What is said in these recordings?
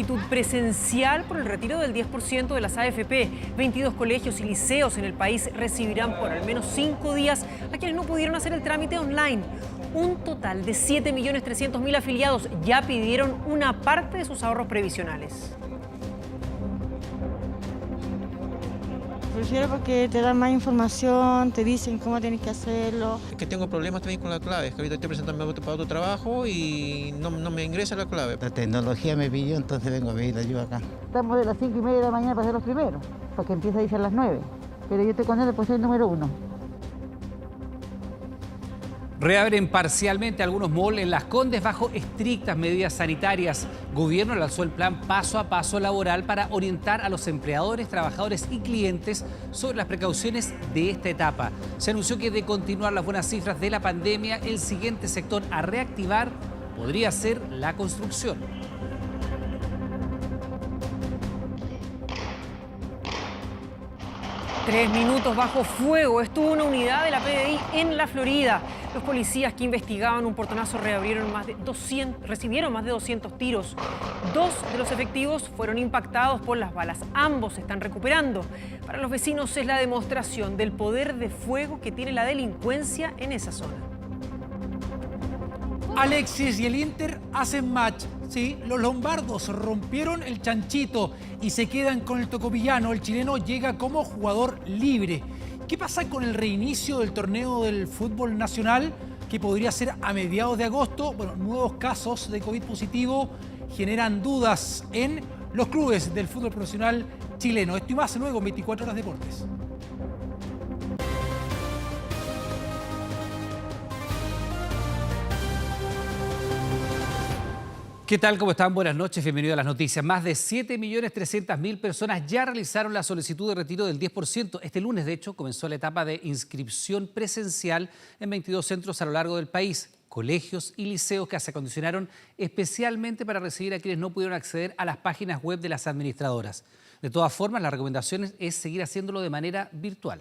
solicitud presencial por el retiro del 10% de las AFP. 22 colegios y liceos en el país recibirán por al menos 5 días a quienes no pudieron hacer el trámite online. Un total de 7.300.000 afiliados ya pidieron una parte de sus ahorros previsionales. Prefiero porque te dan más información, te dicen cómo tienes que hacerlo. Es que tengo problemas también con la clave, es que ahorita estoy presentando para otro trabajo y no me ingresa la clave. La tecnología me pilló, entonces vengo a pedir ayuda acá. Estamos de las 5:30 de la mañana para ser los primeros, porque empieza a irse a las 9. Pero yo estoy con él, pues soy el número 1. Reabren parcialmente algunos malls en Las Condes bajo estrictas medidas sanitarias. Gobierno lanzó el plan paso a paso laboral para orientar a los empleadores, trabajadores y clientes sobre las precauciones de esta etapa. Se anunció que de continuar las buenas cifras de la pandemia, el siguiente sector a reactivar podría ser la construcción. Tres minutos bajo fuego estuvo una unidad de la PDI en la Florida. Los policías que investigaban un portonazo recibieron más de 200 tiros. 2 de los efectivos fueron impactados por las balas. Ambos se están recuperando. Para los vecinos es la demostración del poder de fuego que tiene la delincuencia en esa zona. Alexis y el Inter hacen match. Sí, los lombardos rompieron el chanchito y se quedan con el tocopillano. El chileno llega como jugador libre. ¿Qué pasa con el reinicio del torneo del fútbol nacional, que podría ser a mediados de agosto? Bueno, nuevos casos de COVID positivo generan dudas en los clubes del fútbol profesional chileno. Esto y más luego en 24 Horas Deportes. ¿Qué tal? ¿Cómo están? Buenas noches, bienvenidos a las noticias. Más de 7.300.000 personas ya realizaron la solicitud de retiro del 10%. Este lunes, de hecho, comenzó la etapa de inscripción presencial en 22 centros a lo largo del país. Colegios y liceos que se acondicionaron especialmente para recibir a quienes no pudieron acceder a las páginas web de las administradoras. De todas formas, la recomendación es seguir haciéndolo de manera virtual.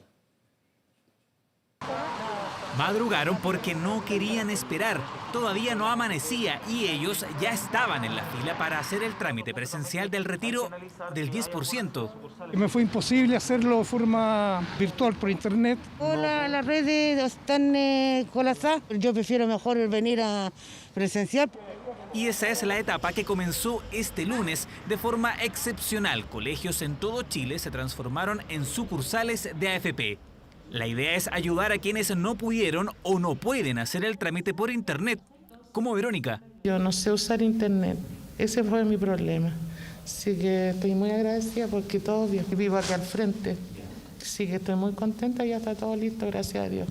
Madrugaron porque no querían esperar. Todavía no amanecía y ellos ya estaban en la fila para hacer el trámite presencial del retiro del 10%. Me fue imposible hacerlo de forma virtual por internet. Hola, las redes están colapsadas. Yo prefiero mejor venir a presencial. Y esa es la etapa que comenzó este lunes. De forma excepcional, colegios en todo Chile se transformaron en sucursales de AFP. La idea es ayudar a quienes no pudieron o no pueden hacer el trámite por internet, como Verónica. Yo no sé usar internet, ese fue mi problema. Así que estoy muy agradecida porque todo bien. Vivo aquí al frente, así que estoy muy contenta, ya está todo listo, gracias a Dios.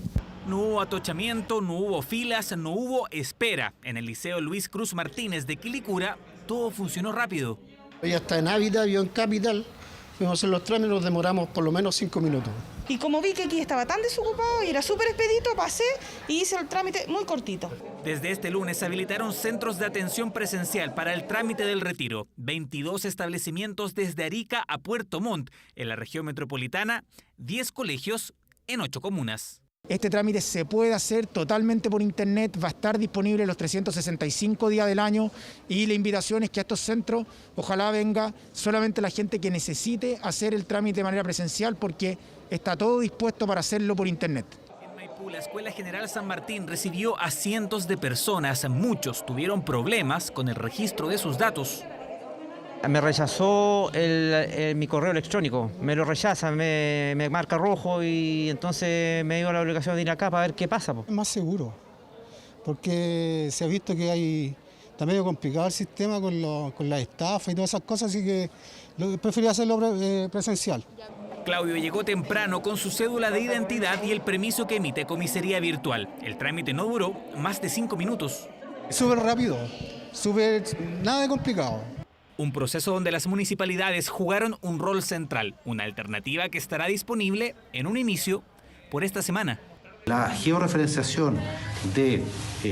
No hubo atochamiento, no hubo filas, no hubo espera. En el Liceo Luis Cruz Martínez de Quilicura, todo funcionó rápido. Ya está en Ávila, yo en Capital. Fuimos a hacer los trámites, nos demoramos por lo menos 5 minutos. Y como vi que aquí estaba tan desocupado y era súper expedito, pasé y hice el trámite muy cortito. Desde este lunes habilitaron centros de atención presencial para el trámite del retiro. 22 establecimientos desde Arica a Puerto Montt, en la región metropolitana, 10 colegios en 8 comunas. Este trámite se puede hacer totalmente por internet, va a estar disponible los 365 días del año y la invitación es que a estos centros ojalá venga solamente la gente que necesite hacer el trámite de manera presencial porque está todo dispuesto para hacerlo por internet. En Maipú, la Escuela General San Martín recibió a cientos de personas. Muchos tuvieron problemas con el registro de sus datos. Me rechazó mi correo electrónico, me lo rechaza, me marca rojo y entonces me dio la obligación de ir acá para ver qué pasa. Es más seguro, porque se ha visto que está medio complicado el sistema con la estafa y todas esas cosas, así que prefería hacerlo presencial. Claudio llegó temprano con su cédula de identidad y el permiso que emite Comisaría Virtual. El trámite no duró más de 5 minutos. Súper rápido, nada de complicado. Un proceso donde las municipalidades jugaron un rol central, una alternativa que estará disponible en un inicio por esta semana. La georreferenciación de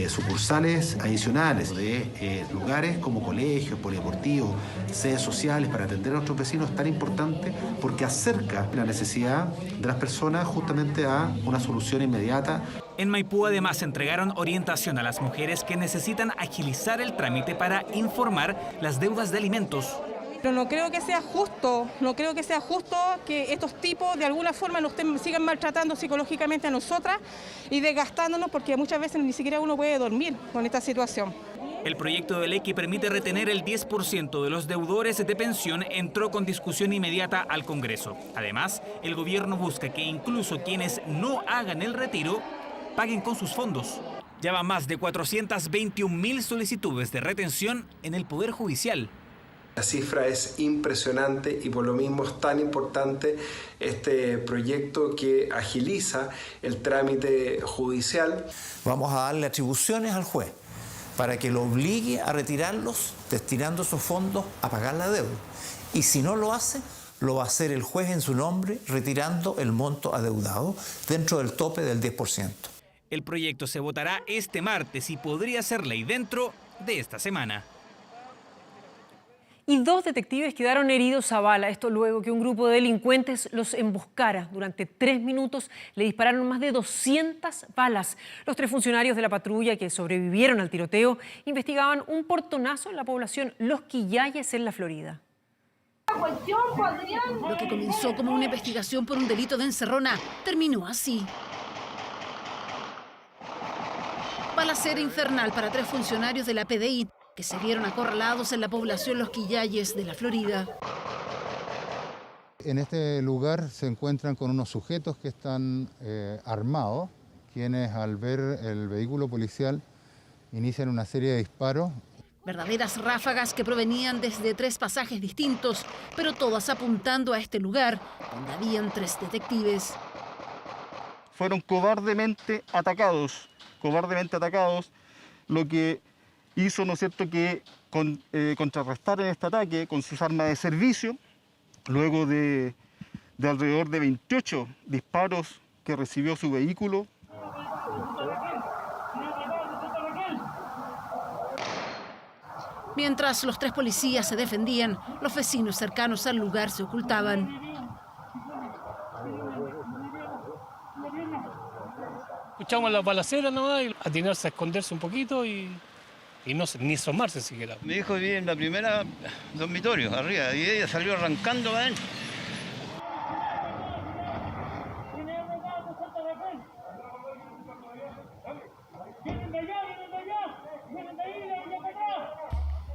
sucursales adicionales, de lugares como colegios, polideportivos, sedes sociales para atender a nuestros vecinos es tan importante porque acerca la necesidad de las personas justamente a una solución inmediata. En Maipú además entregaron orientación a las mujeres que necesitan agilizar el trámite para informar las deudas de alimentos. Pero no creo que sea justo, que estos tipos de alguna forma nos sigan maltratando psicológicamente a nosotras y desgastándonos, porque muchas veces ni siquiera uno puede dormir con esta situación. El proyecto de ley que permite retener el 10% de los deudores de pensión entró con discusión inmediata al Congreso. Además, el gobierno busca que incluso quienes no hagan el retiro paguen con sus fondos. Ya van más de 421.000 solicitudes de retención en el Poder Judicial. La cifra es impresionante y por lo mismo es tan importante este proyecto que agiliza el trámite judicial. Vamos a darle atribuciones al juez para que lo obligue a retirarlos, destinando esos fondos a pagar la deuda. Y si no lo hace, lo va a hacer el juez en su nombre, retirando el monto adeudado dentro del tope del 10%. El proyecto se votará este martes y podría ser ley dentro de esta semana. Y 2 detectives quedaron heridos a bala. Esto luego que un grupo de delincuentes los emboscara. Durante 3 minutos le dispararon más de 200 balas. Los 3 funcionarios de la patrulla que sobrevivieron al tiroteo investigaban un portonazo en la población Los Quillayes, en la Florida. Lo que comenzó como una investigación por un delito de encerrona terminó así. Balacera infernal para 3 funcionarios de la PDI que se vieron acorralados en la población Los Quillayes de la Florida. En este lugar se encuentran con unos sujetos que están armados, quienes al ver el vehículo policial inician una serie de disparos. Verdaderas ráfagas que provenían desde 3 pasajes distintos, pero todas apuntando a este lugar donde habían 3 detectives. Fueron cobardemente atacados, lo que hizo, ¿no es cierto?, que contrarrestaran este ataque con sus armas de servicio, luego de alrededor de 28 disparos que recibió su vehículo. Mientras los 3 policías se defendían, los vecinos cercanos al lugar se ocultaban. Escuchamos las balaceras nomás y atinarse a esconderse un poquito y no ni asomarse siquiera. Mi hijo vive en la primera dormitorio, arriba, y ella salió arrancando para adentro.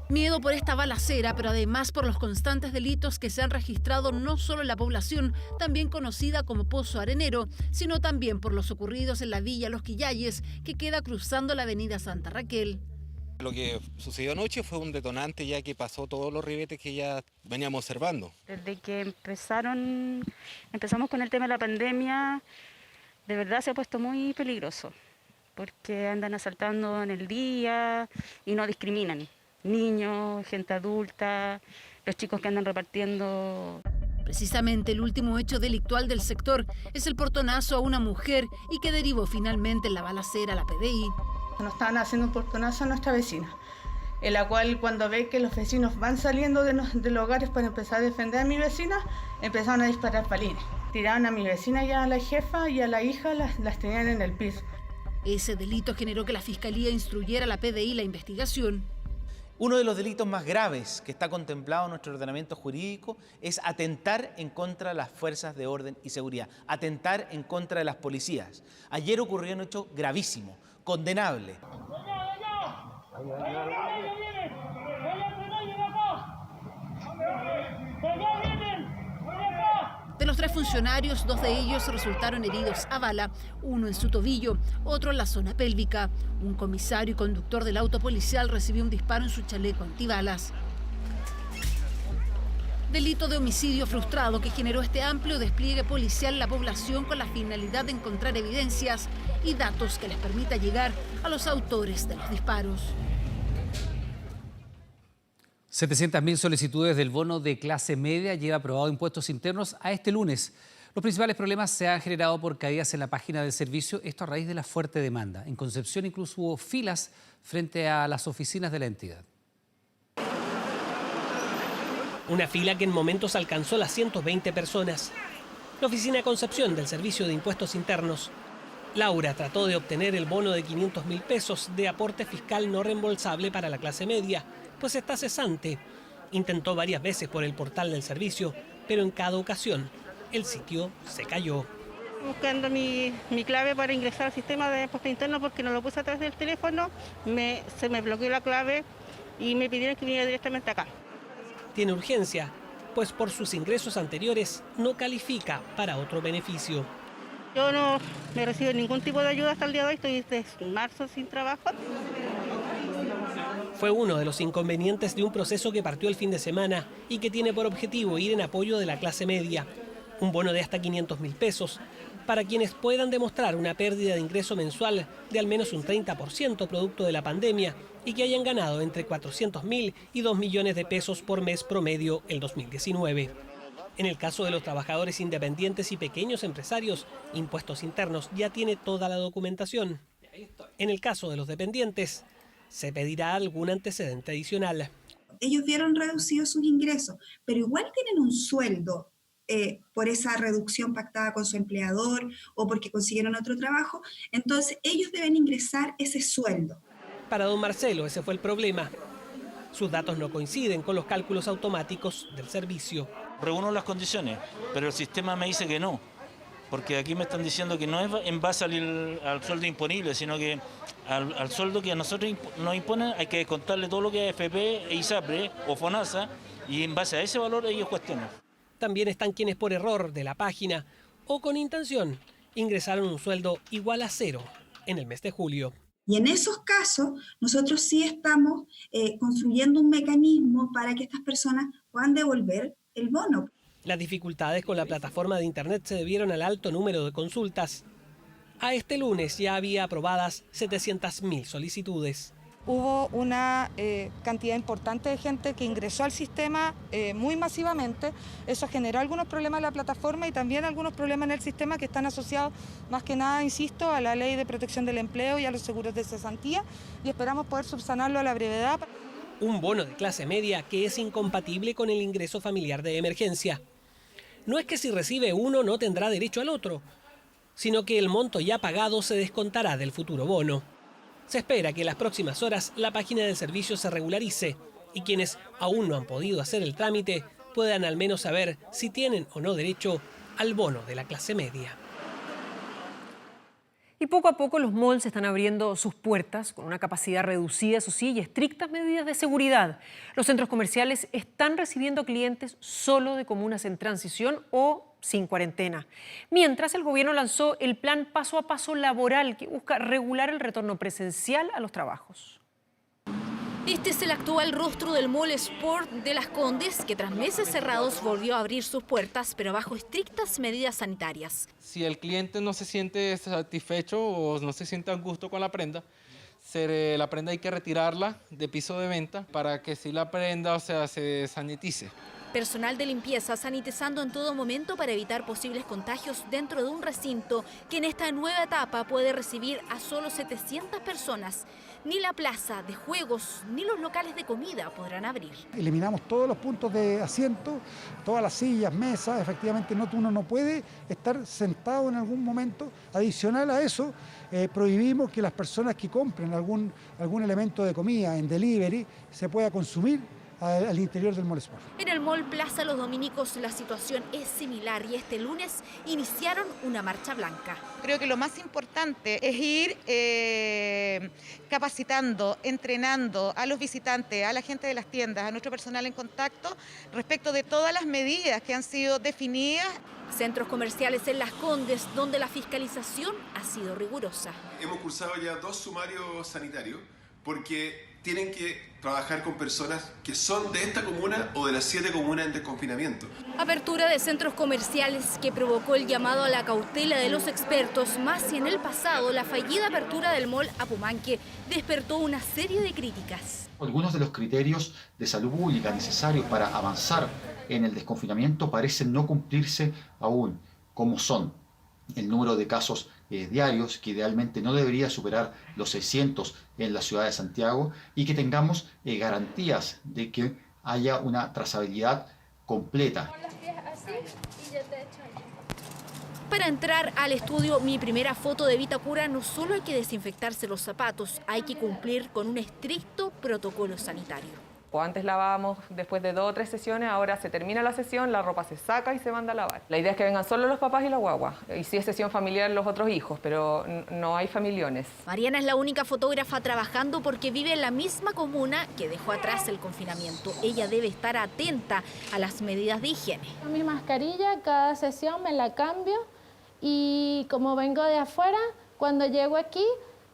Miedo por esta balacera, pero además por los constantes delitos que se han registrado no solo en la población, también conocida como Pozo Arenero, sino también por los ocurridos en la villa Los Quillayes, que queda cruzando la avenida Santa Raquel. Lo que sucedió anoche fue un detonante ya que pasó todos los ribetes que ya veníamos observando. Desde que empezamos con el tema de la pandemia, de verdad se ha puesto muy peligroso, porque andan asaltando en el día y no discriminan. Niños, gente adulta, los chicos que andan repartiendo. Precisamente el último hecho delictual del sector es el portonazo a una mujer y que derivó finalmente en la balacera a la PDI. Nos estaban haciendo un portonazo a nuestra vecina, en la cual cuando ve que los vecinos van saliendo de los hogares para empezar a defender a mi vecina, empezaron a disparar balines. Tiraron a mi vecina y a la jefa y a la hija, las tenían en el piso. Ese delito generó que la Fiscalía instruyera a la PDI la investigación. Uno de los delitos más graves que está contemplado en nuestro ordenamiento jurídico es atentar en contra de las fuerzas de orden y seguridad, atentar en contra de las policías. Ayer ocurrió un hecho gravísimo, condenable. De los 3 funcionarios, 2 de ellos resultaron heridos a bala, uno en su tobillo, otro en la zona pélvica. Un comisario y conductor del auto policial recibió un disparo en su chaleco antibalas. Delito de homicidio frustrado que generó este amplio despliegue policial en la población con la finalidad de encontrar evidencias y datos que les permita llegar a los autores de los disparos. 700.000 solicitudes del bono de clase media lleva aprobado impuestos internos a este lunes. Los principales problemas se han generado por caídas en la página del servicio, esto a raíz de la fuerte demanda. En Concepción incluso hubo filas frente a las oficinas de la entidad. Una fila que en momentos alcanzó las 120 personas. La oficina de Concepción del Servicio de Impuestos Internos Laura trató de obtener el bono de 500.000 pesos de aporte fiscal no reembolsable para la clase media, pues está cesante. Intentó varias veces por el portal del servicio, pero en cada ocasión el sitio se cayó. Buscando mi clave para ingresar al sistema de impuesto interno porque no lo puse a través del teléfono, se me bloqueó la clave y me pidieron que viniera directamente acá. Tiene urgencia, pues por sus ingresos anteriores no califica para otro beneficio. Yo no me recibo ningún tipo de ayuda hasta el día de hoy, estoy desde marzo sin trabajo. Fue uno de los inconvenientes de un proceso que partió el fin de semana y que tiene por objetivo ir en apoyo de la clase media. Un bono de hasta 500.000 pesos para quienes puedan demostrar una pérdida de ingreso mensual de al menos un 30% producto de la pandemia y que hayan ganado entre 400.000 y 2 millones de pesos por mes promedio el 2019. En el caso de los trabajadores independientes y pequeños empresarios, Impuestos Internos ya tiene toda la documentación. En el caso de los dependientes, se pedirá algún antecedente adicional. Ellos vieron reducidos sus ingresos, pero igual tienen un sueldo por esa reducción pactada con su empleador o porque consiguieron otro trabajo, entonces ellos deben ingresar ese sueldo. Para don Marcelo ese fue el problema. Sus datos no coinciden con los cálculos automáticos del servicio. Reúno las condiciones, pero el sistema me dice que no, porque aquí me están diciendo que no es en base al sueldo imponible, sino que al sueldo que a nosotros nos imponen hay que descontarle todo lo que es AFP, ISAPRE o FONASA, y en base a ese valor ellos cuestionan. También están quienes por error de la página o con intención ingresaron un sueldo igual a cero en el mes de julio. Y en esos casos, nosotros sí estamos construyendo un mecanismo para que estas personas puedan devolver el bono. Las dificultades con la plataforma de Internet se debieron al alto número de consultas. A este lunes ya había aprobadas 700.000 solicitudes. Hubo una cantidad importante de gente que ingresó al sistema muy masivamente. Eso generó algunos problemas en la plataforma y también algunos problemas en el sistema que están asociados más que nada, insisto, a la Ley de Protección del Empleo y a los seguros de cesantía, y esperamos poder subsanarlo a la brevedad. Un bono de clase media que es incompatible con el ingreso familiar de emergencia. No es que si recibe uno no tendrá derecho al otro, sino que el monto ya pagado se descontará del futuro bono. Se espera que en las próximas horas la página del servicio se regularice y quienes aún no han podido hacer el trámite puedan al menos saber si tienen o no derecho al bono de la clase media. Y poco a poco los malls están abriendo sus puertas con una capacidad reducida, eso sí, y estrictas medidas de seguridad. Los centros comerciales están recibiendo clientes solo de comunas en transición o sin cuarentena. Mientras, el gobierno lanzó el plan Paso a Paso Laboral, que busca regular el retorno presencial a los trabajos. Este es el actual rostro del Mall Sport de Las Condes, que tras meses cerrados volvió a abrir sus puertas, pero bajo estrictas medidas sanitarias. Si el cliente no se siente satisfecho o no se siente a gusto con la prenda hay que retirarla de piso de venta para que si la prenda, se sanitice. Personal de limpieza sanitizando en todo momento para evitar posibles contagios dentro de un recinto que en esta nueva etapa puede recibir a solo 700 personas. Ni la plaza de juegos ni los locales de comida podrán abrir. Eliminamos todos los puntos de asiento, todas las sillas, mesas. Efectivamente uno no puede estar sentado en algún momento. Adicional a eso, prohibimos que las personas que compren algún elemento de comida en delivery se pueda consumir al interior del Mall Sport. En el Mall Plaza Los Dominicos la situación es similar y este lunes iniciaron una marcha blanca. Creo que lo más importante es ir capacitando, entrenando a los visitantes, a la gente de las tiendas, a nuestro personal en contacto respecto de todas las medidas que han sido definidas. Centros comerciales en Las Condes, donde la fiscalización ha sido rigurosa. Hemos cursado ya 2 sumarios sanitarios porque tienen que trabajar con personas que son de esta comuna o de las 7 comunas en desconfinamiento. Apertura de centros comerciales que provocó el llamado a la cautela de los expertos, más si en el pasado la fallida apertura del mall Apumanque despertó una serie de críticas. Algunos de los criterios de salud pública necesarios para avanzar en el desconfinamiento parecen no cumplirse aún, como son el número de casos diarios, que idealmente no debería superar los 600 en la ciudad de Santiago, y que tengamos garantías de que haya una trazabilidad completa. Para entrar al estudio Mi Primera Foto de Vitacura no solo hay que desinfectarse los zapatos, hay que cumplir con un estricto protocolo sanitario. Antes lavábamos después de 2 o 3 sesiones, ahora se termina la sesión, la ropa se saca y se manda a lavar. La idea es que vengan solo los papás y la guagua, y si es sesión familiar los otros hijos, pero no hay familiones. Mariana es la única fotógrafa trabajando porque vive en la misma comuna que dejó atrás el confinamiento. Ella debe estar atenta a las medidas de higiene. Mi mascarilla, cada sesión me la cambio y como vengo de afuera, cuando llego aquí,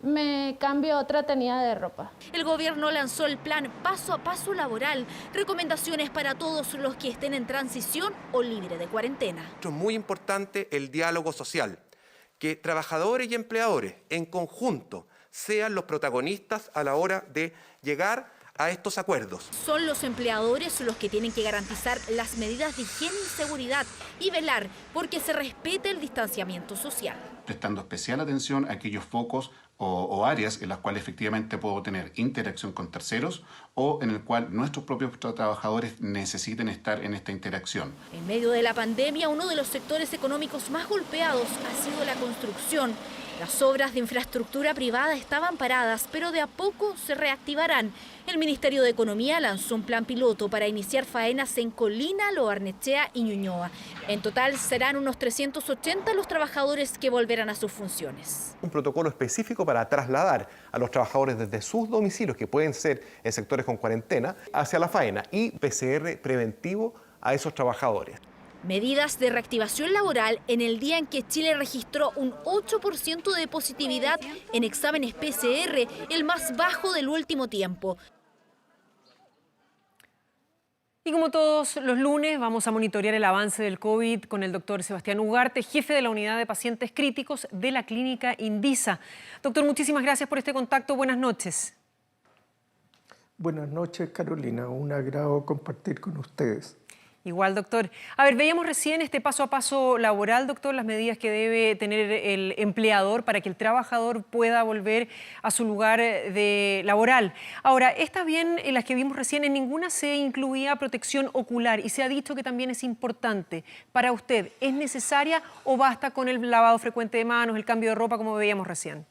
me cambio otra tenida de ropa. El gobierno lanzó el plan Paso a Paso Laboral, recomendaciones para todos los que estén en transición o libre de cuarentena. Es muy importante el diálogo social, que trabajadores y empleadores en conjunto sean los protagonistas a la hora de llegar a estos acuerdos. Son los empleadores los que tienen que garantizar las medidas de higiene y seguridad y velar porque se respete el distanciamiento social. Prestando especial atención a aquellos focos o áreas en las cuales efectivamente puedo tener interacción con terceros o en el cual nuestros propios trabajadores necesiten estar en esta interacción. En medio de la pandemia, uno de los sectores económicos más golpeados ha sido la construcción. Las obras de infraestructura privada estaban paradas, pero de a poco se reactivarán. El Ministerio de Economía lanzó un plan piloto para iniciar faenas en Colina, Lo Barnechea y Ñuñoa. En total serán unos 380 los trabajadores que volverán a sus funciones. Un protocolo específico para trasladar a los trabajadores desde sus domicilios, que pueden ser en sectores con cuarentena, hacia la faena, y PCR preventivo a esos trabajadores. Medidas de reactivación laboral en el día en que Chile registró un 8% de positividad en exámenes PCR, el más bajo del último tiempo. Y como todos los lunes, vamos a monitorear el avance del COVID con el doctor Sebastián Ugarte, jefe de la unidad de pacientes críticos de la clínica Indisa. Doctor, muchísimas gracias por este contacto. Buenas noches. Buenas noches, Carolina. Un agrado compartir con ustedes. Igual, doctor. A ver, veíamos recién este paso a paso laboral, doctor, las medidas que debe tener el empleador para que el trabajador pueda volver a su lugar laboral. Ahora, está bien, en las que vimos recién, en ninguna se incluía protección ocular y se ha dicho que también es importante. Para usted, ¿es necesaria o basta con el lavado frecuente de manos, el cambio de ropa, como veíamos recién?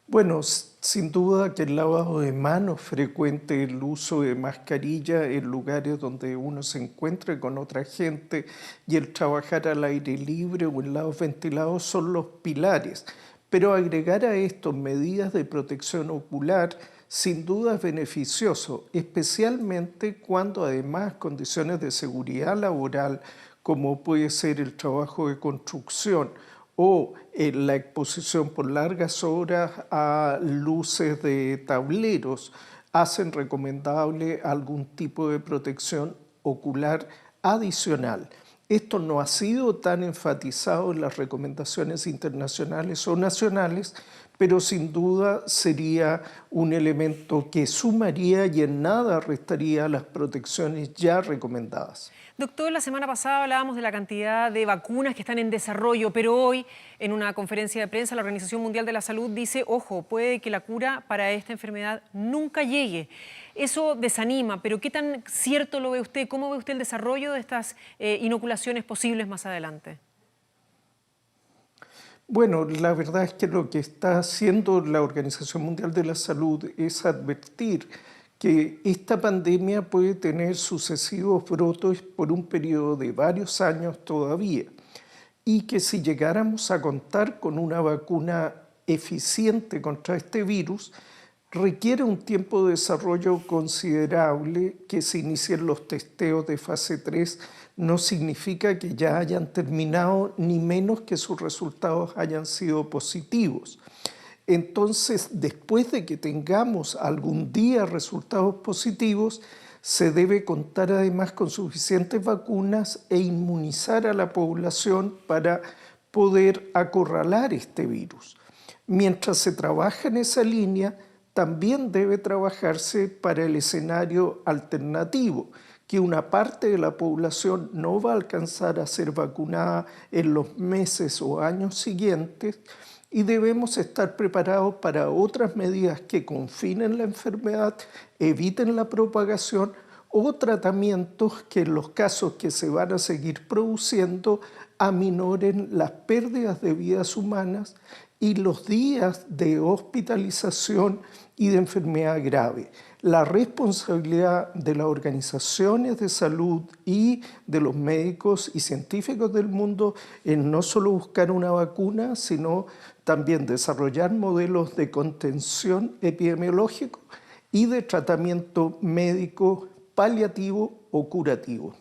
Bueno, sin duda que el lavado de manos frecuente, el uso de mascarilla en lugares donde uno se encuentre con otra gente y el trabajar al aire libre o en lados ventilados son los pilares. Pero agregar a esto medidas de protección ocular sin duda es beneficioso, especialmente cuando además condiciones de seguridad laboral, como puede ser el trabajo de construcción, o la exposición por largas horas a luces de tableros hacen recomendable algún tipo de protección ocular adicional. Esto no ha sido tan enfatizado en las recomendaciones internacionales o nacionales, pero sin duda sería un elemento que sumaría y en nada restaría las protecciones ya recomendadas. Doctor, la semana pasada hablábamos de la cantidad de vacunas que están en desarrollo, pero hoy, en una conferencia de prensa, la Organización Mundial de la Salud dice, ojo, puede que la cura para esta enfermedad nunca llegue. Eso desanima, pero ¿qué tan cierto lo ve usted? ¿Cómo ve usted el desarrollo de estas inoculaciones posibles más adelante? Bueno, la verdad es que lo que está haciendo la Organización Mundial de la Salud es advertir que esta pandemia puede tener sucesivos brotes por un periodo de varios años todavía y que si llegáramos a contar con una vacuna eficiente contra este virus, requiere un tiempo de desarrollo considerable. Que se inicien los testeos de fase 3 no significa que ya hayan terminado, ni menos que sus resultados hayan sido positivos. Entonces, después de que tengamos algún día resultados positivos, se debe contar además con suficientes vacunas e inmunizar a la población para poder acorralar este virus. Mientras se trabaja en esa línea, también debe trabajarse para el escenario alternativo, que una parte de la población no va a alcanzar a ser vacunada en los meses o años siguientes, y debemos estar preparados para otras medidas que confinen la enfermedad, eviten la propagación o tratamientos que en los casos que se van a seguir produciendo aminoren las pérdidas de vidas humanas y los días de hospitalización y de enfermedad grave. La responsabilidad de las organizaciones de salud y de los médicos y científicos del mundo es no solo buscar una vacuna, sino también desarrollar modelos de contención epidemiológico y de tratamiento médico paliativo o curativo.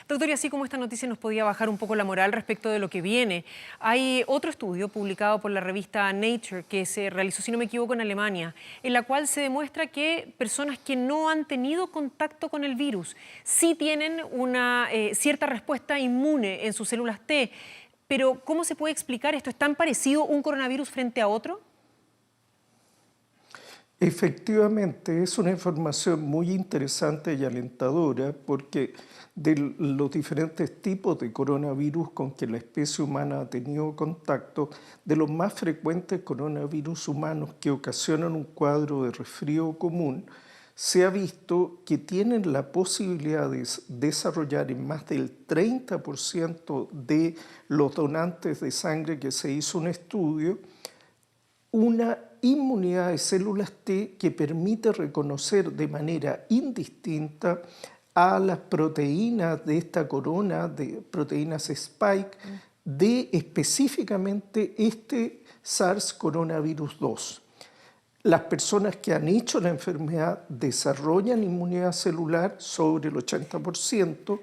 Doctor, y así como esta noticia nos podía bajar un poco la moral respecto de lo que viene, hay otro estudio publicado por la revista Nature que se realizó, si no me equivoco, en Alemania, en la cual se demuestra que personas que no han tenido contacto con el virus sí tienen una cierta respuesta inmune en sus células T. Pero, ¿cómo se puede explicar esto? ¿Es tan parecido un coronavirus frente a otro? Efectivamente, es una información muy interesante y alentadora porque de los diferentes tipos de coronavirus con que la especie humana ha tenido contacto, de los más frecuentes coronavirus humanos que ocasionan un cuadro de resfrío común, se ha visto que tienen la posibilidad de desarrollar en más del 30% de los donantes de sangre que se hizo un estudio, una inmunidad de células T que permite reconocer de manera indistinta a las proteínas de esta corona, de proteínas Spike, de específicamente este SARS coronavirus 2. Las personas que han hecho la enfermedad desarrollan inmunidad celular sobre el 80%,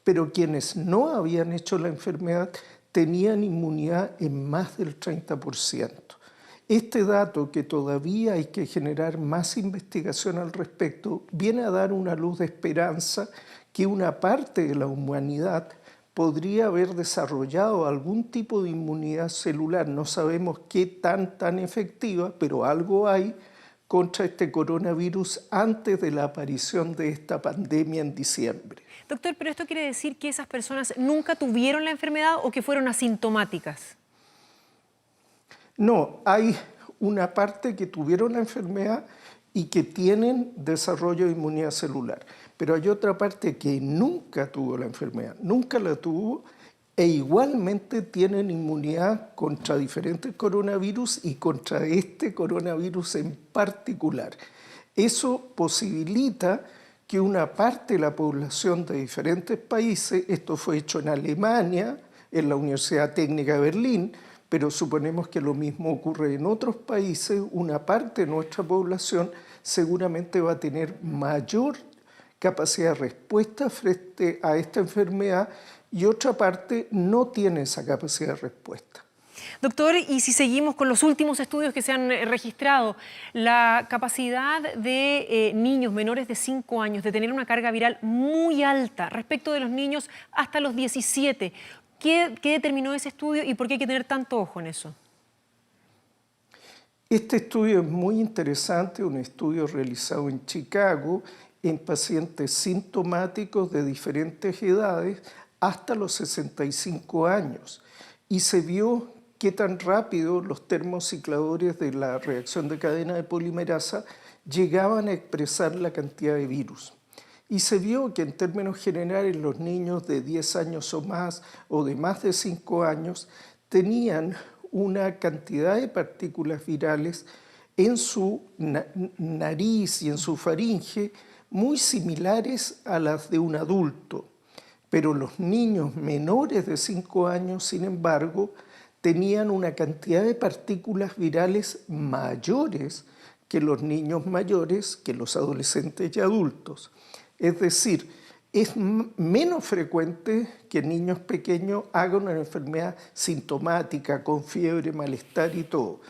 pero quienes no habían hecho la enfermedad tenían inmunidad en más del 30%. Este dato, que todavía hay que generar más investigación al respecto, viene a dar una luz de esperanza que una parte de la humanidad podría haber desarrollado algún tipo de inmunidad celular. No sabemos qué tan efectiva, pero algo hay contra este coronavirus antes de la aparición de esta pandemia en diciembre. Doctor, ¿pero esto quiere decir que esas personas nunca tuvieron la enfermedad o que fueron asintomáticas? No, hay una parte que tuvieron la enfermedad y que tienen desarrollo de inmunidad celular, pero hay otra parte que nunca tuvo la enfermedad, nunca la tuvo e igualmente tienen inmunidad contra diferentes coronavirus y contra este coronavirus en particular. Eso posibilita que una parte de la población de diferentes países, esto fue hecho en Alemania, en la Universidad Técnica de Berlín, pero suponemos que lo mismo ocurre en otros países, una parte de nuestra población seguramente va a tener mayor capacidad de respuesta frente a esta enfermedad y otra parte no tiene esa capacidad de respuesta. Doctor, y si seguimos con los últimos estudios que se han registrado, la capacidad de niños menores de 5 años de tener una carga viral muy alta respecto de los niños hasta los 17, ¿qué determinó ese estudio y por qué hay que tener tanto ojo en eso? Este estudio es muy interesante, un estudio realizado en Chicago en pacientes sintomáticos de diferentes edades hasta los 65 años y se vio qué tan rápido los termocicladores de la reacción de cadena de polimerasa llegaban a expresar la cantidad de virus. Y se vio que en términos generales los niños de 10 años o más o de más de 5 años tenían una cantidad de partículas virales en su nariz y en su faringe muy similares a las de un adulto. Pero los niños menores de 5 años, sin embargo, tenían una cantidad de partículas virales mayores que los niños mayores, que los adolescentes y adultos. Es decir, es menos frecuente que niños pequeños hagan una enfermedad sintomática, con fiebre, malestar y todo.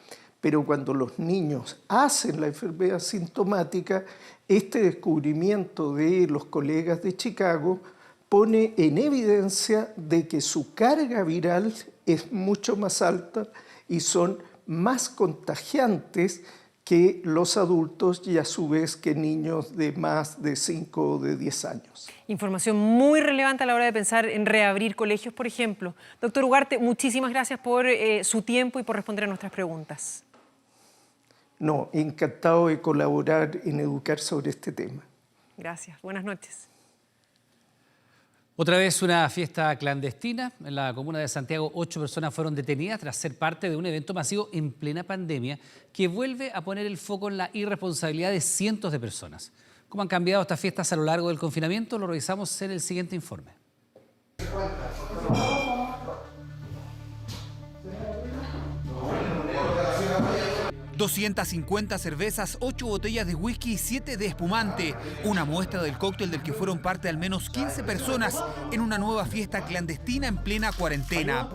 Pero cuando los niños hacen la enfermedad sintomática, este descubrimiento de los colegas de Chicago pone en evidencia de que su carga viral es mucho más alta y son más contagiantes que los adultos y a su vez que niños de más de 5 o de 10 años. Información muy relevante a la hora de pensar en reabrir colegios, por ejemplo. Doctor Ugarte, muchísimas gracias por su tiempo y por responder a nuestras preguntas. No, encantado de colaborar en educar sobre este tema. Gracias. Buenas noches. Otra vez una fiesta clandestina. En la comuna de Santiago, 8 personas fueron detenidas tras ser parte de un evento masivo en plena pandemia que vuelve a poner el foco en la irresponsabilidad de cientos de personas. ¿Cómo han cambiado estas fiestas a lo largo del confinamiento? Lo revisamos en el siguiente informe. ...250 cervezas, 8 botellas de whisky y 7 de espumante. Una muestra del cóctel del que fueron parte al menos 15 personas... en una nueva fiesta clandestina en plena cuarentena.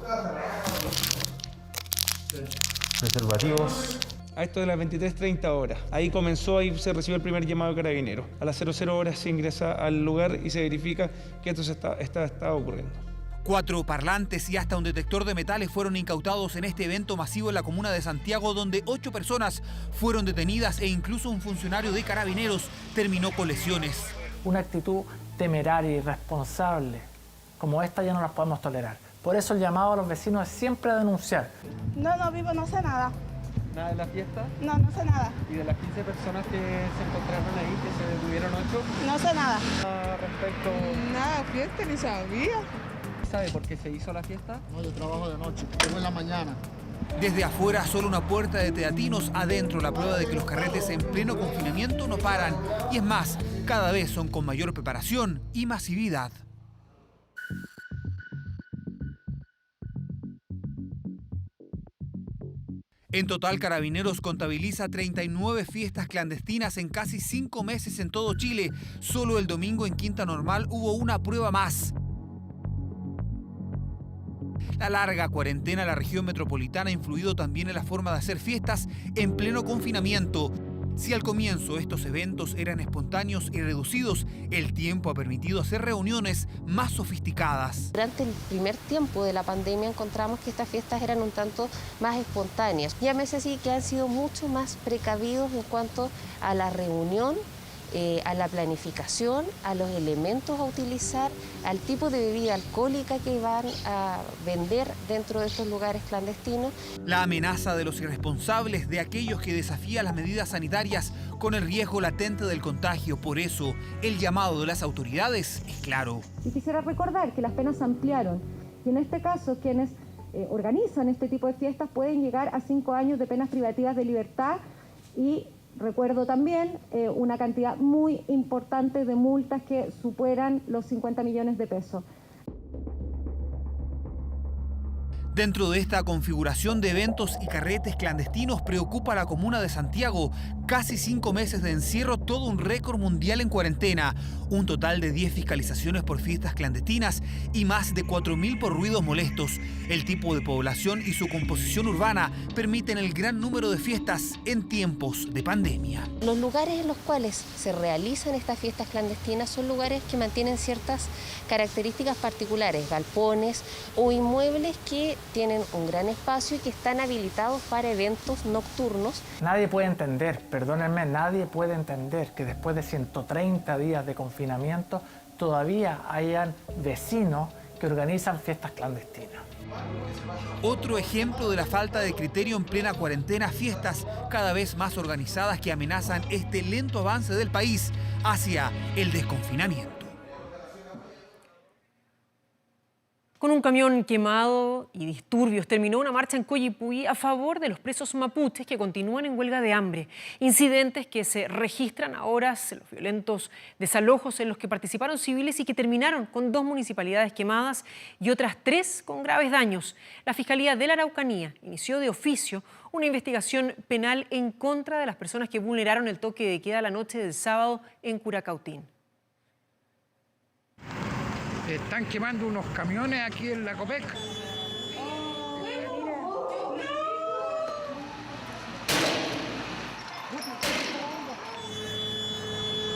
Preservativos. A esto de las 23:30 horas. Ahí comenzó, ahí se recibió el primer llamado de Carabineros. A las 00 horas se ingresa al lugar y se verifica que esto está ocurriendo. 4 parlantes y hasta un detector de metales fueron incautados en este evento masivo en la comuna de Santiago, donde 8 personas fueron detenidas e incluso un funcionario de Carabineros terminó con lesiones. Una actitud temeraria y irresponsable como esta ya no las podemos tolerar. Por eso el llamado a los vecinos es siempre a denunciar. No vivo, no sé nada. ¿Nada de la fiesta? No sé nada. ¿Y de las 15 personas que se encontraron ahí, que se detuvieron 8? No sé nada. Respecto... Nada, fiesta ni sabía. ¿Sabe por qué se hizo la fiesta? No, yo trabajo de noche, llego en la mañana. Desde afuera, solo una puerta de teatinos, adentro la prueba de que los carretes en pleno confinamiento no paran. Y es más, cada vez son con mayor preparación y masividad. En total, Carabineros contabiliza 39 fiestas clandestinas en casi 5 meses en todo Chile. Solo el domingo en Quinta Normal hubo una prueba más. La larga cuarentena en la región metropolitana ha influido también en la forma de hacer fiestas en pleno confinamiento. Si al comienzo estos eventos eran espontáneos y reducidos, el tiempo ha permitido hacer reuniones más sofisticadas. Durante el primer tiempo de la pandemia encontramos que estas fiestas eran un tanto más espontáneas. Llámese así que han sido mucho más precavidos en cuanto a la reunión, a la planificación, a los elementos a utilizar, al tipo de bebida alcohólica que van a vender dentro de estos lugares clandestinos. La amenaza de los irresponsables, de aquellos que desafían las medidas sanitarias con el riesgo latente del contagio. Por eso, el llamado de las autoridades es claro. Y quisiera recordar que las penas se ampliaron y en este caso quienes organizan este tipo de fiestas pueden llegar a 5 años de penas privativas de libertad y recuerdo también una cantidad muy importante de multas que superan los 50 millones de pesos. Dentro de esta configuración de eventos y carretes clandestinos preocupa a la comuna de Santiago. Casi 5 meses de encierro, todo un récord mundial en cuarentena. Un total de 10 fiscalizaciones por fiestas clandestinas y más de 4.000 por ruidos molestos. El tipo de población y su composición urbana permiten el gran número de fiestas en tiempos de pandemia. Los lugares en los cuales se realizan estas fiestas clandestinas son lugares que mantienen ciertas características particulares, galpones o inmuebles que tienen un gran espacio y que están habilitados para eventos nocturnos. Nadie puede entender, perdónenme, nadie puede entender que después de 130 días de confinamiento todavía hayan vecinos que organizan fiestas clandestinas. Otro ejemplo de la falta de criterio en plena cuarentena, fiestas cada vez más organizadas que amenazan este lento avance del país hacia el desconfinamiento. Con un camión quemado y disturbios terminó una marcha en Coyipulli a favor de los presos mapuches que continúan en huelga de hambre. Incidentes que se registran ahora, los violentos desalojos en los que participaron civiles y que terminaron con 2 municipalidades quemadas y otras 3 con graves daños. La Fiscalía de la Araucanía inició de oficio una investigación penal en contra de las personas que vulneraron el toque de queda la noche del sábado en Curacautín. Están quemando unos camiones aquí en la Copec.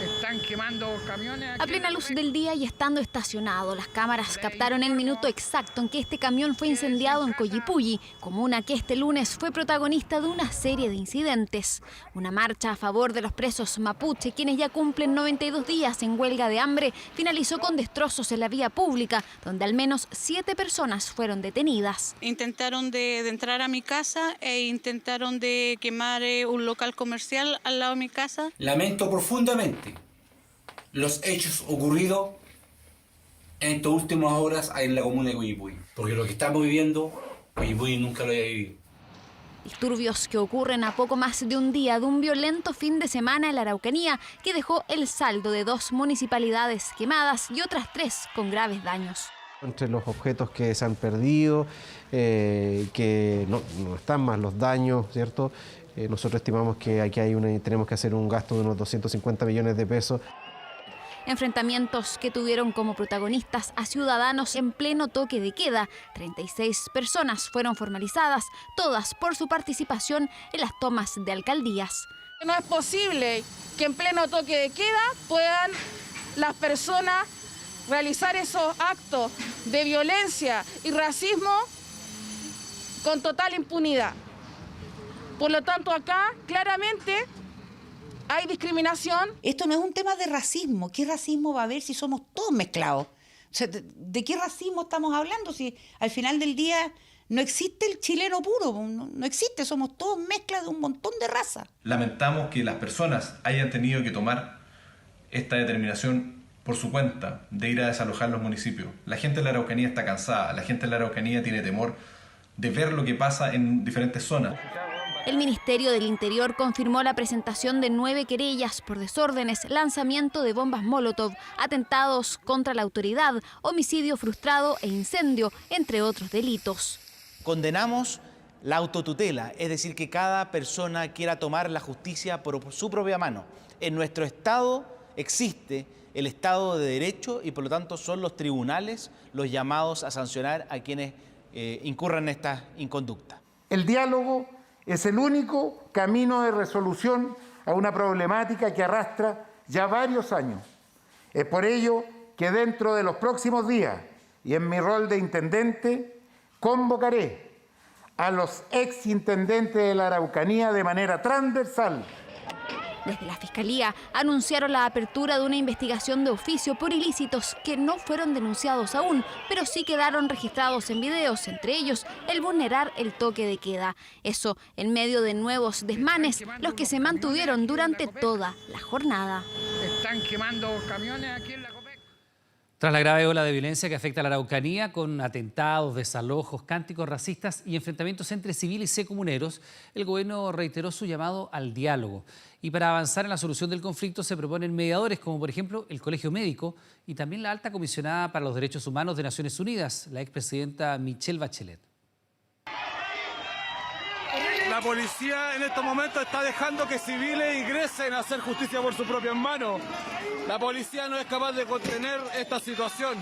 Están quemando camiones aquí. A plena luz del día y estando estacionado, las cámaras captaron el minuto exacto en que este camión fue incendiado en Coyipulli, comuna que este lunes fue protagonista de una serie de incidentes. Una marcha a favor de los presos mapuche, quienes ya cumplen 92 días en huelga de hambre, finalizó con destrozos en la vía pública, donde al menos 7 personas fueron detenidas. Intentaron de entrar a mi casa e intentaron de quemar un local comercial al lado de mi casa. Lamento profundamente los hechos ocurridos en estas últimas horas en la comuna de Coyipulli, porque lo que estamos viviendo, Coyipulli nunca lo había vivido. Disturbios que ocurren a poco más de un día de un violento fin de semana en la Araucanía que dejó el saldo de 2 municipalidades quemadas y otras 3 con graves daños. Entre los objetos que se han perdido, que no están más los daños, ¿cierto? Nosotros estimamos que aquí tenemos que hacer un gasto de unos 250 millones de pesos. Enfrentamientos que tuvieron como protagonistas a ciudadanos en pleno toque de queda. 36 personas fueron formalizadas, todas por su participación en las tomas de alcaldías. No es posible que en pleno toque de queda puedan las personas realizar esos actos de violencia y racismo con total impunidad. Por lo tanto, acá claramente hay discriminación. Esto no es un tema de racismo. ¿Qué racismo va a haber si somos todos mezclados? O sea, ¿de qué racismo estamos hablando? Si al final del día no existe el chileno puro, no existe, somos todos mezclas de un montón de razas. Lamentamos que las personas hayan tenido que tomar esta determinación por su cuenta de ir a desalojar los municipios. La gente de la Araucanía está cansada, la gente de la Araucanía tiene temor de ver lo que pasa en diferentes zonas. El Ministerio del Interior confirmó la presentación de 9 querellas por desórdenes, lanzamiento de bombas Molotov, atentados contra la autoridad, homicidio frustrado e incendio, entre otros delitos. Condenamos la autotutela, es decir, que cada persona quiera tomar la justicia por su propia mano. En nuestro Estado existe el Estado de Derecho y por lo tanto son los tribunales los llamados a sancionar a quienes incurran en esta inconducta. El diálogo es el único camino de resolución a una problemática que arrastra ya varios años. Es por ello que dentro de los próximos días y en mi rol de intendente convocaré a los exintendentes de la Araucanía de manera transversal. Desde la Fiscalía anunciaron la apertura de una investigación de oficio por ilícitos que no fueron denunciados aún, pero sí quedaron registrados en videos, entre ellos el vulnerar el toque de queda. Eso en medio de nuevos desmanes, los que se mantuvieron durante toda la jornada. Están quemando camiones aquí en la Copec. Tras la grave ola de violencia que afecta a la Araucanía, con atentados, desalojos, cánticos racistas y enfrentamientos entre civiles y comuneros, el gobierno reiteró su llamado al diálogo. Y para avanzar en la solución del conflicto se proponen mediadores, como por ejemplo el Colegio Médico y también la alta comisionada para los derechos humanos de Naciones Unidas, la expresidenta Michelle Bachelet. La policía en estos momentos está dejando que civiles ingresen a hacer justicia por su propia mano. La policía no es capaz de contener esta situación.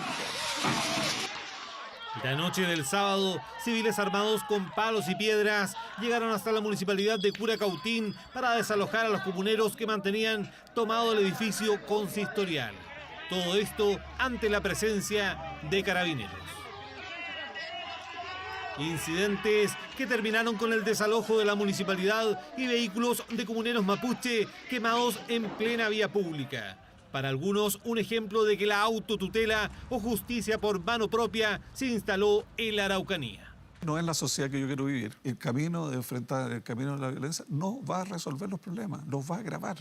La noche del sábado, civiles armados con palos y piedras llegaron hasta la municipalidad de Curacautín para desalojar a los comuneros que mantenían tomado el edificio consistorial. Todo esto ante la presencia de carabineros. Incidentes que terminaron con el desalojo de la municipalidad y vehículos de comuneros mapuche quemados en plena vía pública. Para algunos, un ejemplo de que la autotutela o justicia por mano propia se instaló en la Araucanía. No es la sociedad que yo quiero vivir. El camino de enfrentar el camino de la violencia no va a resolver los problemas, los va a agravar.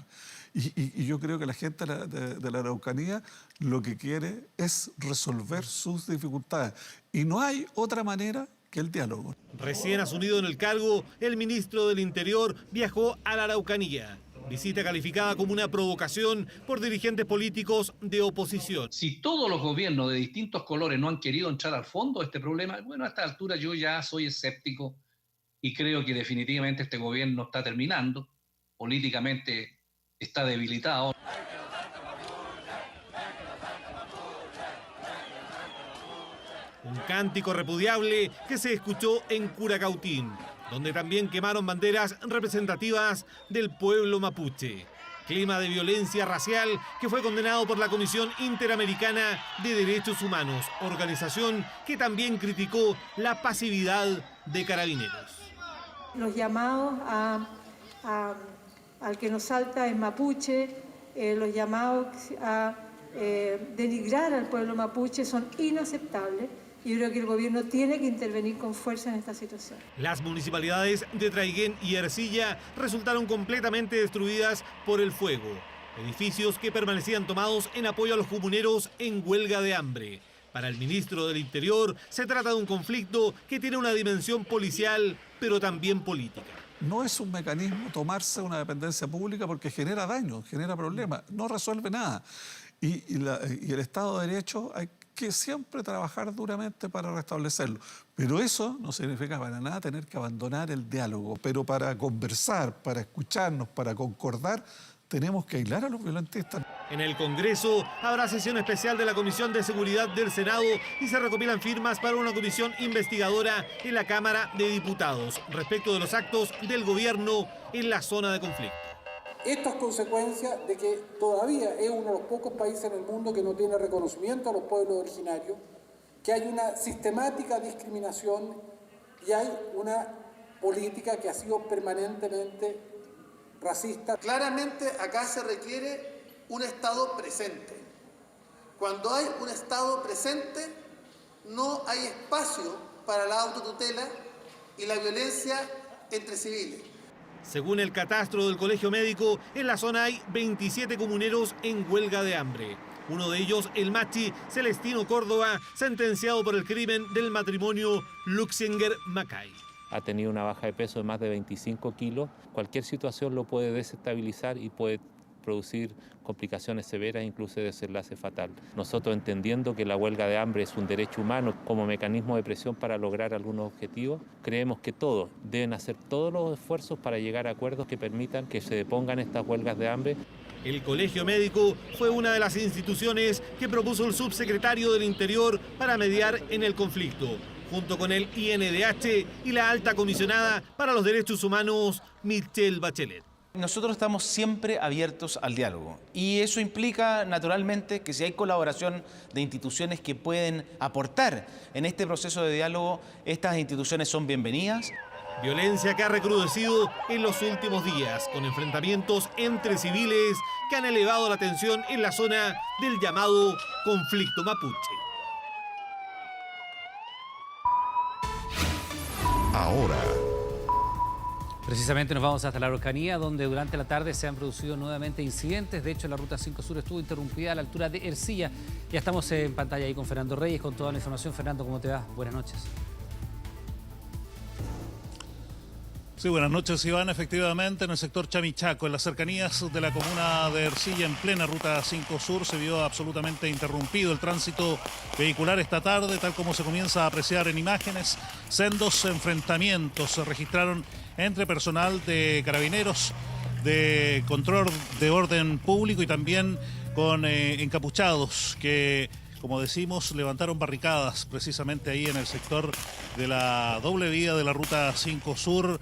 Y yo creo que la gente de la Araucanía lo que quiere es resolver sus dificultades. Y no hay otra manera que el diálogo. Recién asumido en el cargo, el ministro del Interior viajó a la Araucanía. Visita calificada como una provocación por dirigentes políticos de oposición. Si todos los gobiernos de distintos colores no han querido entrar al fondo de este problema, bueno, a esta altura yo ya soy escéptico y creo que definitivamente este gobierno está terminando, políticamente está debilitado. Un cántico repudiable que se escuchó en Curacautín, donde también quemaron banderas representativas del pueblo mapuche. Clima de violencia racial que fue condenado por la Comisión Interamericana de Derechos Humanos, organización que también criticó la pasividad de carabineros. Los llamados al que nos salta en mapuche, los llamados a denigrar al pueblo mapuche son inaceptables. Yo creo que el gobierno tiene que intervenir con fuerza en esta situación. Las municipalidades de Traiguén y Ercilla resultaron completamente destruidas por el fuego. Edificios que permanecían tomados en apoyo a los comuneros en huelga de hambre. Para el ministro del Interior, se trata de un conflicto que tiene una dimensión policial, pero también política. No es un mecanismo tomarse una dependencia pública porque genera daño, genera problemas, no resuelve nada. Y el Estado de Derecho hay que siempre trabajar duramente para restablecerlo. Pero eso no significa para nada tener que abandonar el diálogo. Pero para conversar, para escucharnos, para concordar, tenemos que aislar a los violentistas. En el Congreso habrá sesión especial de la Comisión de Seguridad del Senado y se recopilan firmas para una comisión investigadora en la Cámara de Diputados respecto de los actos del gobierno en la zona de conflicto. Esto es consecuencia de que todavía es uno de los pocos países en el mundo que no tiene reconocimiento a los pueblos originarios, que hay una sistemática discriminación y hay una política que ha sido permanentemente racista. Claramente acá se requiere un Estado presente. Cuando hay un Estado presente, no hay espacio para la autotutela y la violencia entre civiles. Según el catastro del Colegio Médico, en la zona hay 27 comuneros en huelga de hambre. Uno de ellos, el machi Celestino Córdoba, sentenciado por el crimen del matrimonio Luxinger-Macay. Ha tenido una baja de peso de más de 25 kilos. Cualquier situación lo puede desestabilizar y puede producir complicaciones severas, incluso desenlace fatal. Nosotros, entendiendo que la huelga de hambre es un derecho humano como mecanismo de presión para lograr algunos objetivos, creemos que todos deben hacer todos los esfuerzos para llegar a acuerdos que permitan que se depongan estas huelgas de hambre. El Colegio Médico fue una de las instituciones que propuso el subsecretario del Interior para mediar en el conflicto, junto con el INDH y la alta comisionada para los derechos humanos, Michelle Bachelet. Nosotros estamos siempre abiertos al diálogo y eso implica naturalmente que si hay colaboración de instituciones que pueden aportar en este proceso de diálogo, estas instituciones son bienvenidas. Violencia que ha recrudecido en los últimos días, con enfrentamientos entre civiles que han elevado la tensión en la zona del llamado conflicto mapuche. Ahora. Precisamente nos vamos hasta la Araucanía, donde durante la tarde se han producido nuevamente incidentes. De hecho, la Ruta 5 Sur estuvo interrumpida a la altura de Ercilla. Ya estamos en pantalla ahí con Fernando Reyes, con toda la información. Fernando, ¿cómo te va? Buenas noches. Sí, buenas noches, Iván. Efectivamente, en el sector Chamichaco, en las cercanías de la comuna de Ercilla, en plena Ruta 5 Sur, se vio absolutamente interrumpido el tránsito vehicular esta tarde, tal como se comienza a apreciar en imágenes. Sendos enfrentamientos se registraron entre personal de carabineros, de control de orden público y también con encapuchados que, como decimos, levantaron barricadas precisamente ahí en el sector de la doble vía de la Ruta 5 Sur.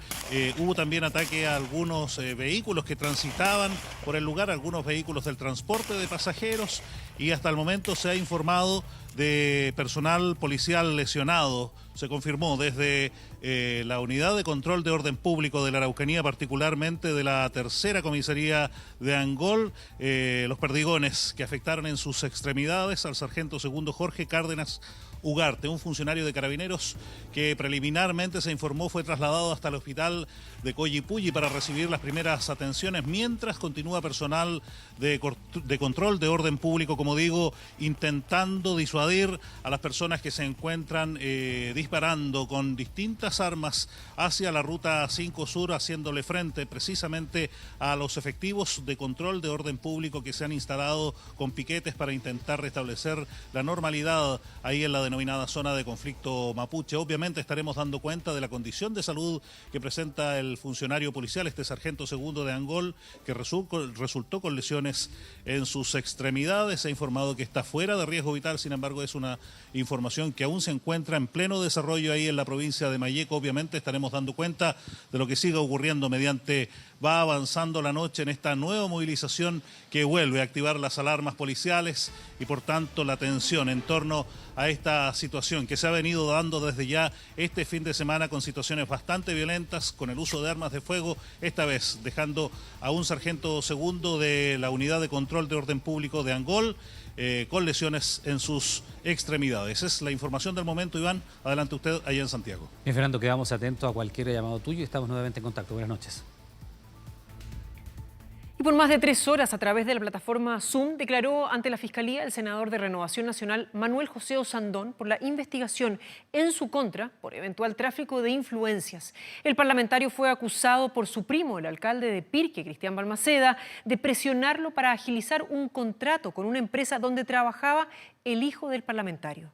Hubo también ataque a algunos vehículos que transitaban por el lugar, algunos vehículos del transporte de pasajeros, y hasta el momento se ha informado de personal policial lesionado. Se confirmó desde la Unidad de Control de Orden Público de la Araucanía, particularmente de la Tercera Comisaría de Angol, los perdigones que afectaron en sus extremidades al sargento segundo Jorge Cárdenas Ugarte, un funcionario de Carabineros que preliminarmente se informó fue trasladado hasta el hospital de Collipulli para recibir las primeras atenciones, mientras continúa personal de control de orden público, como digo, intentando disuadir a las personas que se encuentran disparando con distintas armas hacia la Ruta 5 Sur, haciéndole frente precisamente a los efectivos de control de orden público que se han instalado con piquetes para intentar restablecer la normalidad ahí en la denominada zona de conflicto mapuche. Obviamente estaremos dando cuenta de la condición de salud que presenta el funcionario policial, este sargento segundo de Angol, que resultó con lesiones en sus extremidades. Se ha informado que está fuera de riesgo vital, sin embargo es una información que aún se encuentra en pleno desarrollo ahí en la provincia de Malleco. Obviamente estaremos dando cuenta de lo que siga ocurriendo mediante va avanzando la noche en esta nueva movilización que vuelve a activar las alarmas policiales y por tanto la tensión en torno a esta situación que se ha venido dando desde ya este fin de semana con situaciones bastante violentas, con el uso de armas de fuego, esta vez dejando a un sargento segundo de la Unidad de Control de Orden Público de Angol con lesiones en sus extremidades. Es la información del momento, Iván. Adelante usted allá en Santiago. Bien, Fernando, quedamos atentos a cualquier llamado tuyo y estamos nuevamente en contacto. Buenas noches. Por más de 3 horas, a través de la plataforma Zoom, declaró ante la Fiscalía el senador de Renovación Nacional, Manuel José Osandón, por la investigación en su contra por eventual tráfico de influencias. El parlamentario fue acusado por su primo, el alcalde de Pirque, Cristian Balmaceda, de presionarlo para agilizar un contrato con una empresa donde trabajaba el hijo del parlamentario.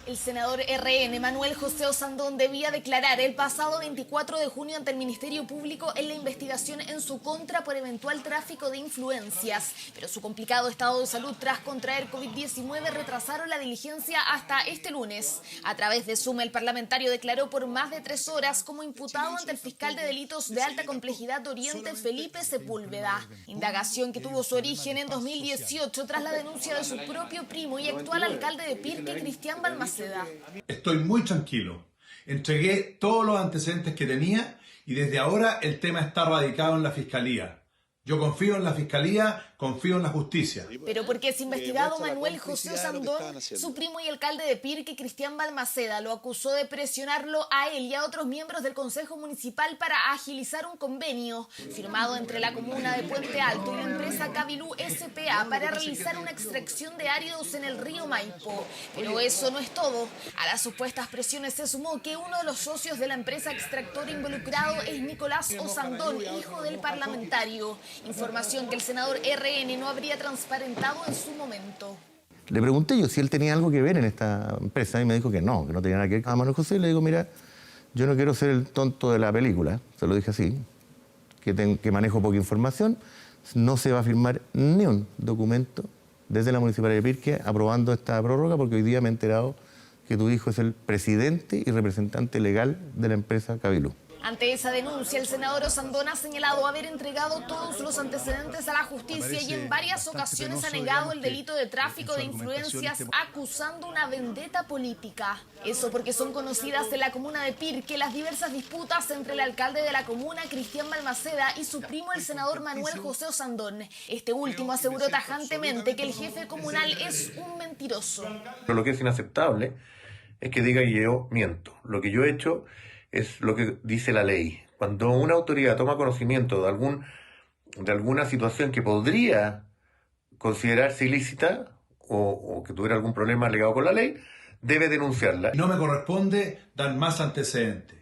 El senador RN, Manuel José Osandón, debía declarar el pasado 24 de junio ante el Ministerio Público en la investigación en su contra por eventual tráfico de influencias. Pero su complicado estado de salud tras contraer COVID-19 retrasaron la diligencia hasta este lunes. A través de Zoom, el parlamentario declaró por más de 3 horas como imputado ante el fiscal de delitos de alta complejidad de Oriente, Felipe Sepúlveda. Indagación que tuvo su origen en 2018 tras la denuncia de su propio primo y actual alcalde de Pirque, Cristian Balmaceda. Estoy muy tranquilo. Entregué todos los antecedentes que tenía y desde ahora el tema está radicado en la Fiscalía. Yo confío en la Fiscalía, confío en la justicia. Pero porque es investigado Manuel José Osandón, su primo y alcalde de Pirque, Cristian Balmaceda, lo acusó de presionarlo a él y a otros miembros del Consejo Municipal para agilizar un convenio firmado entre la comuna de Puente Alto y la empresa Cabilú S.p.A. para realizar una extracción de áridos en el río Maipo. Pero eso no es todo. A las supuestas presiones se sumó que uno de los socios de la empresa extractora involucrado es Nicolás Osandón, hijo del parlamentario. Información que el senador RN no habría transparentado en su momento. Le pregunté yo si él tenía algo que ver en esta empresa y me dijo que no tenía nada que ver con Manuel José. Le digo, mira, yo no quiero ser el tonto de la película, se lo dije así, que manejo poca información, no se va a firmar ni un documento desde la Municipalidad de Pirque aprobando esta prórroga porque hoy día me he enterado que tu hijo es el presidente y representante legal de la empresa Cabilú. Ante esa denuncia, el senador Osandón ha señalado haber entregado todos los antecedentes a la justicia y en varias ocasiones ha negado el delito de tráfico de influencias, acusando una vendetta política. Eso porque son conocidas en la comuna de Pirque las diversas disputas entre el alcalde de la comuna, Cristian Balmaceda, y su primo, el senador Manuel José Osandón. Este último aseguró tajantemente que el jefe comunal es un mentiroso. Pero lo que es inaceptable es que diga que yo miento. Lo que yo he hecho es lo que dice la ley. Cuando una autoridad toma conocimiento de alguna situación que podría considerarse ilícita o que tuviera algún problema legado con la ley, debe denunciarla. No me corresponde dar más antecedentes.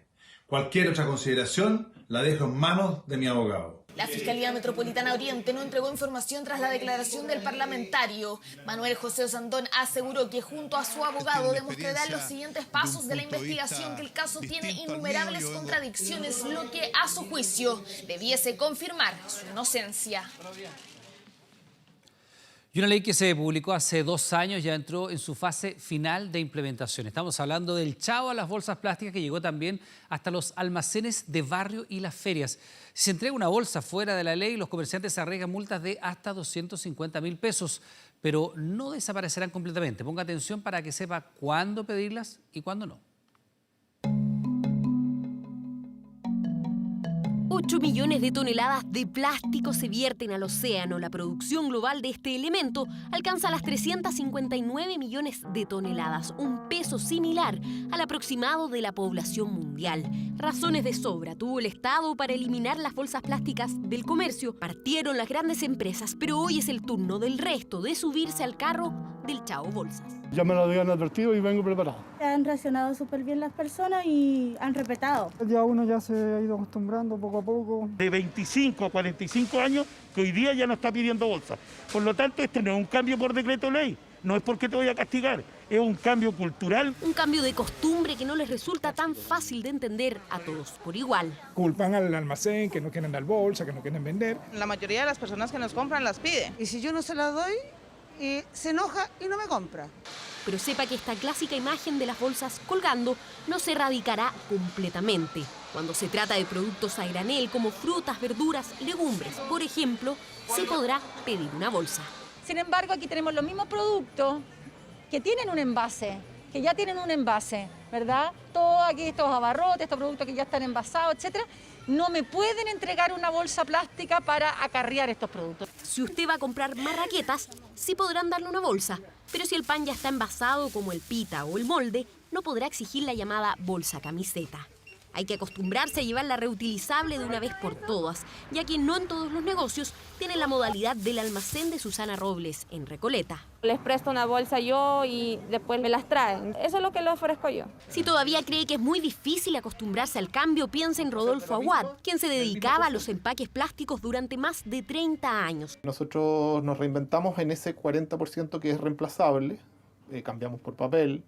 Cualquier otra consideración la dejo en manos de mi abogado. La Fiscalía Metropolitana Oriente no entregó información tras la declaración del parlamentario. Manuel José Osandón aseguró que junto a su abogado demostrarán los siguientes pasos de la investigación, que el caso tiene innumerables contradicciones, lo que a su juicio debiese confirmar su inocencia. Y una ley que se publicó hace 2 años ya entró en su fase final de implementación. Estamos hablando del chao a las bolsas plásticas que llegó también hasta los almacenes de barrio y las ferias. Si se entrega una bolsa fuera de la ley, los comerciantes se arriesgan multas de hasta 250.000 pesos, pero no desaparecerán completamente. Ponga atención para que sepa cuándo pedirlas y cuándo no. 8 millones de toneladas de plástico se vierten al océano. La producción global de este elemento alcanza las 359 millones de toneladas, un peso similar al aproximado de la población mundial. Razones de sobra tuvo el Estado para eliminar las bolsas plásticas del comercio. Partieron las grandes empresas, pero hoy es el turno del resto de subirse al carro del chao bolsas. Ya me lo habían advertido y vengo preparado. Han reaccionado súper bien las personas y han respetado. Ya uno ya se ha ido acostumbrando poco a poco. De 25 a 45 años que hoy día ya no está pidiendo bolsa. Por lo tanto, este no es un cambio por decreto ley. No es porque te voy a castigar, es un cambio cultural. Un cambio de costumbre que no les resulta tan fácil de entender a todos por igual. Culpan al almacén, que no quieren dar bolsa, que no quieren vender. La mayoría de las personas que nos compran las piden. Y si yo no se las doy, se enoja y no me compra. Pero sepa que esta clásica imagen de las bolsas colgando no se erradicará completamente. Cuando se trata de productos a granel como frutas, verduras, legumbres, por ejemplo, se podrá pedir una bolsa. Sin embargo, aquí tenemos los mismos productos que tienen un envase, que ya tienen un envase, ¿verdad? Todos aquí estos abarrotes, estos productos que ya están envasados, etcétera, no me pueden entregar una bolsa plástica para acarrear estos productos. Si usted va a comprar marraquetas, sí podrán darle una bolsa, pero si el pan ya está envasado como el pita o el molde, no podrá exigir la llamada bolsa camiseta. Hay que acostumbrarse a llevar la reutilizable de una vez por todas, ya que no en todos los negocios tienen la modalidad del almacén de Susana Robles en Recoleta. Les presto una bolsa yo y después me las traen. Eso es lo que les ofrezco yo. Si todavía cree que es muy difícil acostumbrarse al cambio, piensa en Rodolfo Aguad, quien se dedicaba a los empaques plásticos durante más de 30 años. Nosotros nos reinventamos en ese 40% que es reemplazable. Cambiamos por papel,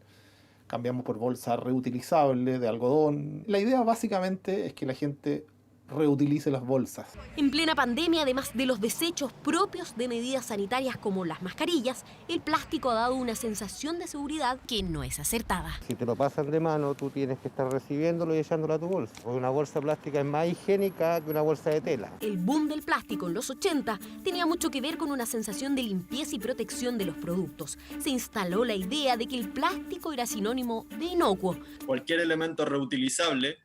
cambiamos por bolsa reutilizable de algodón. La idea básicamente es que la gente reutilice las bolsas. En plena pandemia, además de los desechos propios de medidas sanitarias como las mascarillas, el plástico ha dado una sensación de seguridad que no es acertada. Si te lo pasan de mano, tú tienes que estar recibiéndolo y echándolo a tu bolsa. Porque una bolsa plástica es más higiénica que una bolsa de tela. El boom del plástico en los 80 tenía mucho que ver con una sensación de limpieza y protección de los productos. Se instaló la idea de que el plástico era sinónimo de inocuo. Cualquier elemento reutilizable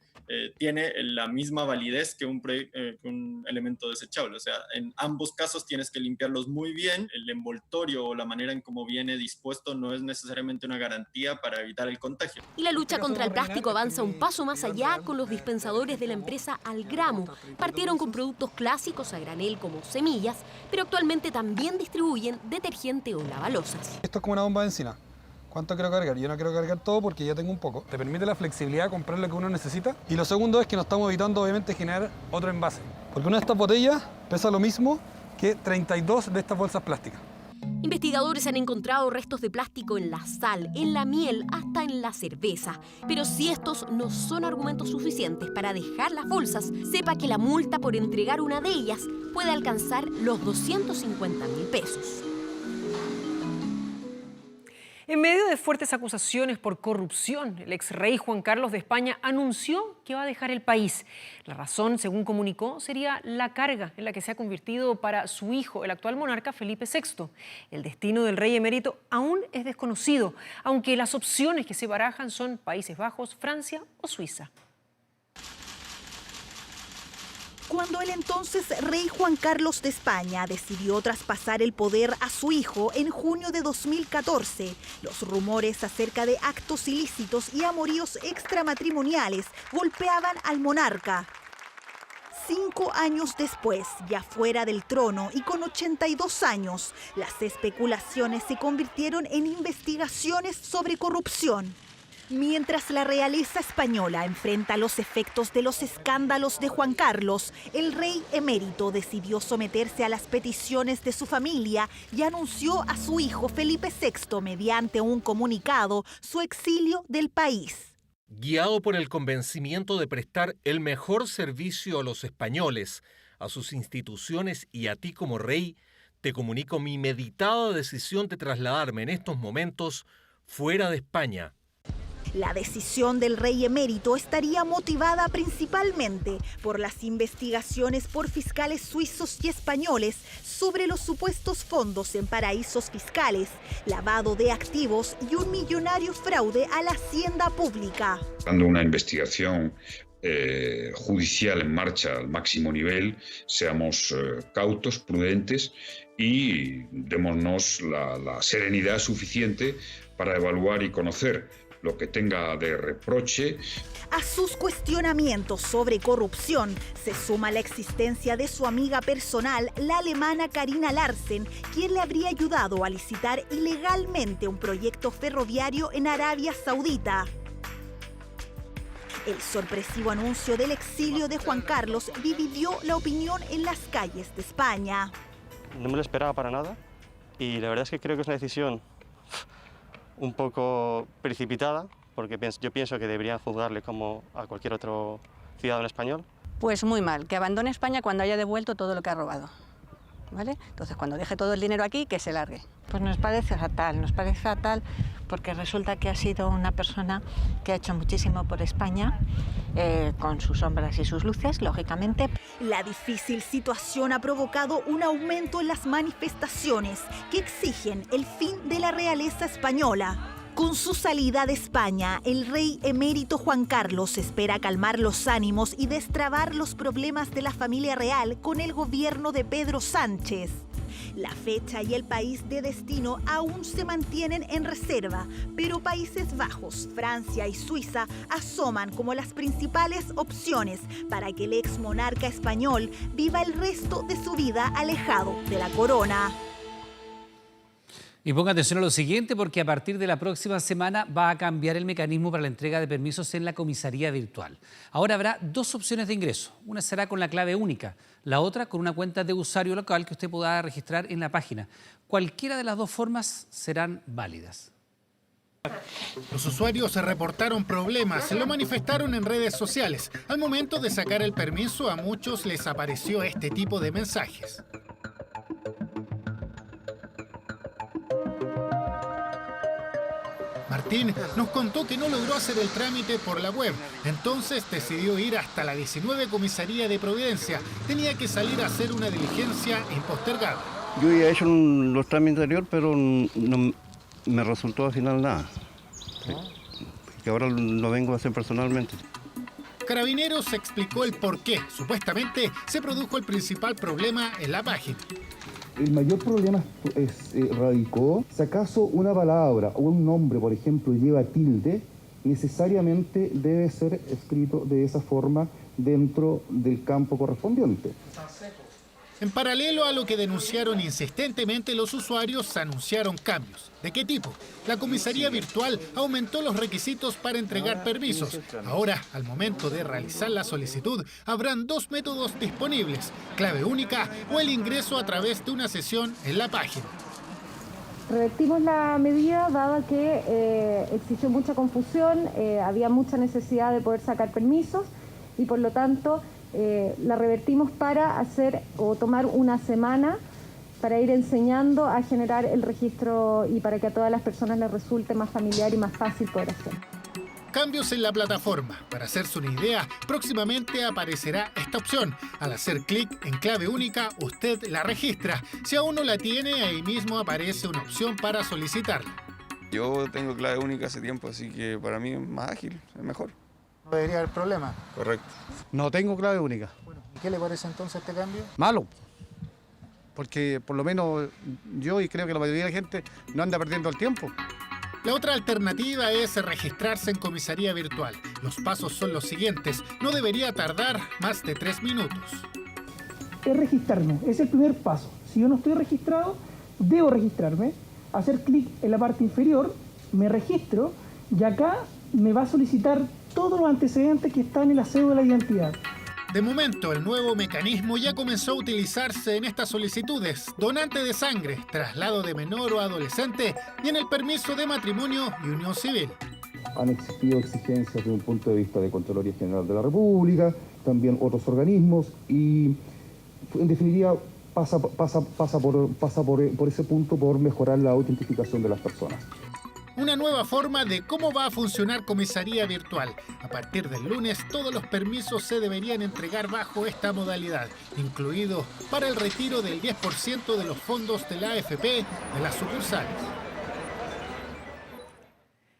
tiene la misma validez que un elemento desechable. O sea, en ambos casos tienes que limpiarlos muy bien. El envoltorio o la manera en cómo viene dispuesto no es necesariamente una garantía para evitar el contagio. Y la lucha contra el plástico avanza un paso más allá con los dispensadores de la empresa Algramo. Partieron con productos clásicos a granel como semillas, pero actualmente también distribuyen detergente o lavalosas. Esto es como una bomba de encina. ¿Cuánto quiero cargar? Yo no quiero cargar todo porque ya tengo un poco. Te permite la flexibilidad de comprar lo que uno necesita. Y lo segundo es que no estamos evitando, obviamente, generar otro envase. Porque una de estas botellas pesa lo mismo que 32 de estas bolsas plásticas. Investigadores han encontrado restos de plástico en la sal, en la miel, hasta en la cerveza. Pero si estos no son argumentos suficientes para dejar las bolsas, sepa que la multa por entregar una de ellas puede alcanzar los 250.000 pesos. En medio de fuertes acusaciones por corrupción, el ex rey Juan Carlos de España anunció que va a dejar el país. La razón, según comunicó, sería la carga en la que se ha convertido para su hijo, el actual monarca Felipe VI. El destino del rey emérito aún es desconocido, aunque las opciones que se barajan son Países Bajos, Francia o Suiza. Cuando el entonces rey Juan Carlos de España decidió traspasar el poder a su hijo en junio de 2014, los rumores acerca de actos ilícitos y amoríos extramatrimoniales golpeaban al monarca. 5 años después, ya fuera del trono y con 82 años, las especulaciones se convirtieron en investigaciones sobre corrupción. Mientras la realeza española enfrenta los efectos de los escándalos de Juan Carlos, el rey emérito decidió someterse a las peticiones de su familia y anunció a su hijo Felipe VI, mediante un comunicado, su exilio del país. Guiado por el convencimiento de prestar el mejor servicio a los españoles, a sus instituciones y a ti como rey, te comunico mi meditada decisión de trasladarme en estos momentos fuera de España. La decisión del rey emérito estaría motivada principalmente por las investigaciones por fiscales suizos y españoles sobre los supuestos fondos en paraísos fiscales, lavado de activos y un millonario fraude a la hacienda pública. Dando una investigación judicial en marcha al máximo nivel, seamos cautos, prudentes y démonos la serenidad suficiente para evaluar y conocer lo que tenga de reproche. A sus cuestionamientos sobre corrupción se suma la existencia de su amiga personal, la alemana Carina Larsen, quien le habría ayudado a licitar ilegalmente un proyecto ferroviario en Arabia Saudita. El sorpresivo anuncio del exilio de Juan Carlos dividió la opinión en las calles de España. No me lo esperaba para nada y la verdad es que creo que es una decisión un poco precipitada, porque yo pienso que deberían juzgarle como a cualquier otro ciudadano español. Pues muy mal, que abandone España cuando haya devuelto todo lo que ha robado, ¿vale? Entonces, cuando deje todo el dinero aquí, que se largue. Pues nos parece fatal porque resulta que ha sido una persona que ha hecho muchísimo por España, con sus sombras y sus luces, lógicamente. La difícil situación ha provocado un aumento en las manifestaciones que exigen el fin de la realeza española. Con su salida de España, el rey emérito Juan Carlos espera calmar los ánimos y destrabar los problemas de la familia real con el gobierno de Pedro Sánchez. La fecha y el país de destino aún se mantienen en reserva, pero Países Bajos, Francia y Suiza asoman como las principales opciones para que el ex monarca español viva el resto de su vida alejado de la corona. Y ponga atención a lo siguiente, porque a partir de la próxima semana va a cambiar el mecanismo para la entrega de permisos en la comisaría virtual. Ahora habrá dos opciones de ingreso. Una será con la clave única, la otra con una cuenta de usuario local que usted pueda registrar en la página. Cualquiera de las dos formas serán válidas. Los usuarios se reportaron problemas, lo manifestaron en redes sociales. Al momento de sacar el permiso, a muchos les apareció este tipo de mensajes. Martín nos contó que no logró hacer el trámite por la web, entonces decidió ir hasta la 19 Comisaría de Providencia. Tenía que salir a hacer una diligencia impostergable. Yo ya he hecho los trámites anteriores, pero no me resultó al final nada. Que ahora lo vengo a hacer personalmente. Carabineros explicó el por qué. Supuestamente se produjo el principal problema en la página. El mayor problema radicó si acaso una palabra o un nombre, por ejemplo, lleva tilde, necesariamente debe ser escrito de esa forma dentro del campo correspondiente. En paralelo a lo que denunciaron insistentemente los usuarios, anunciaron cambios. ¿De qué tipo? La comisaría virtual aumentó los requisitos para entregar permisos. Ahora, al momento de realizar la solicitud, habrán dos métodos disponibles: clave única o el ingreso a través de una sesión en la página. Revertimos la medida dada que existió mucha confusión, había mucha necesidad de poder sacar permisos y por lo tanto la revertimos para hacer o tomar una semana para ir enseñando a generar el registro y para que a todas las personas les resulte más familiar y más fácil poder hacer. Cambios en la plataforma. Para hacerse una idea, próximamente aparecerá esta opción. Al hacer clic en clave única, usted la registra. Si aún no la tiene, ahí mismo aparece una opción para solicitarla. Yo tengo clave única hace tiempo, así que para mí es más ágil, es mejor. ¿Debería haber problema? Correcto. No tengo clave única. Bueno, ¿y qué le parece entonces este cambio? Malo, porque por lo menos yo y creo que la mayoría de la gente no anda perdiendo el tiempo. La otra alternativa es registrarse en comisaría virtual. Los pasos son los siguientes. No debería tardar más de 3 minutos. Es registrarme, es el primer paso. Si yo no estoy registrado, debo registrarme, hacer clic en la parte inferior, me registro y acá me va a solicitar todos los antecedentes que están en la cédula de identidad. De momento, el nuevo mecanismo ya comenzó a utilizarse en estas solicitudes: donante de sangre, traslado de menor o adolescente y en el permiso de matrimonio y unión civil. Han existido exigencias desde un punto de vista de Contraloría General de la República, también otros organismos y en definitiva pasa por ese punto por mejorar la autentificación de las personas. Una nueva forma de cómo va a funcionar comisaría virtual. A partir del lunes, todos los permisos se deberían entregar bajo esta modalidad, incluido para el retiro del 10% de los fondos de la AFP de las sucursales.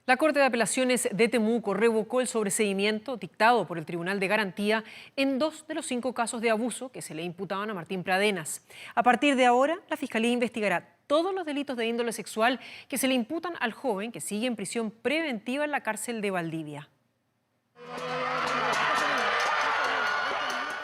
La Corte de Apelaciones de Temuco revocó el sobreseimiento dictado por el Tribunal de Garantía en 2 de los 5 casos de abuso que se le imputaban a Martín Pradenas. A partir de ahora, la Fiscalía investigará todos los delitos de índole sexual que se le imputan al joven que sigue en prisión preventiva en la cárcel de Valdivia.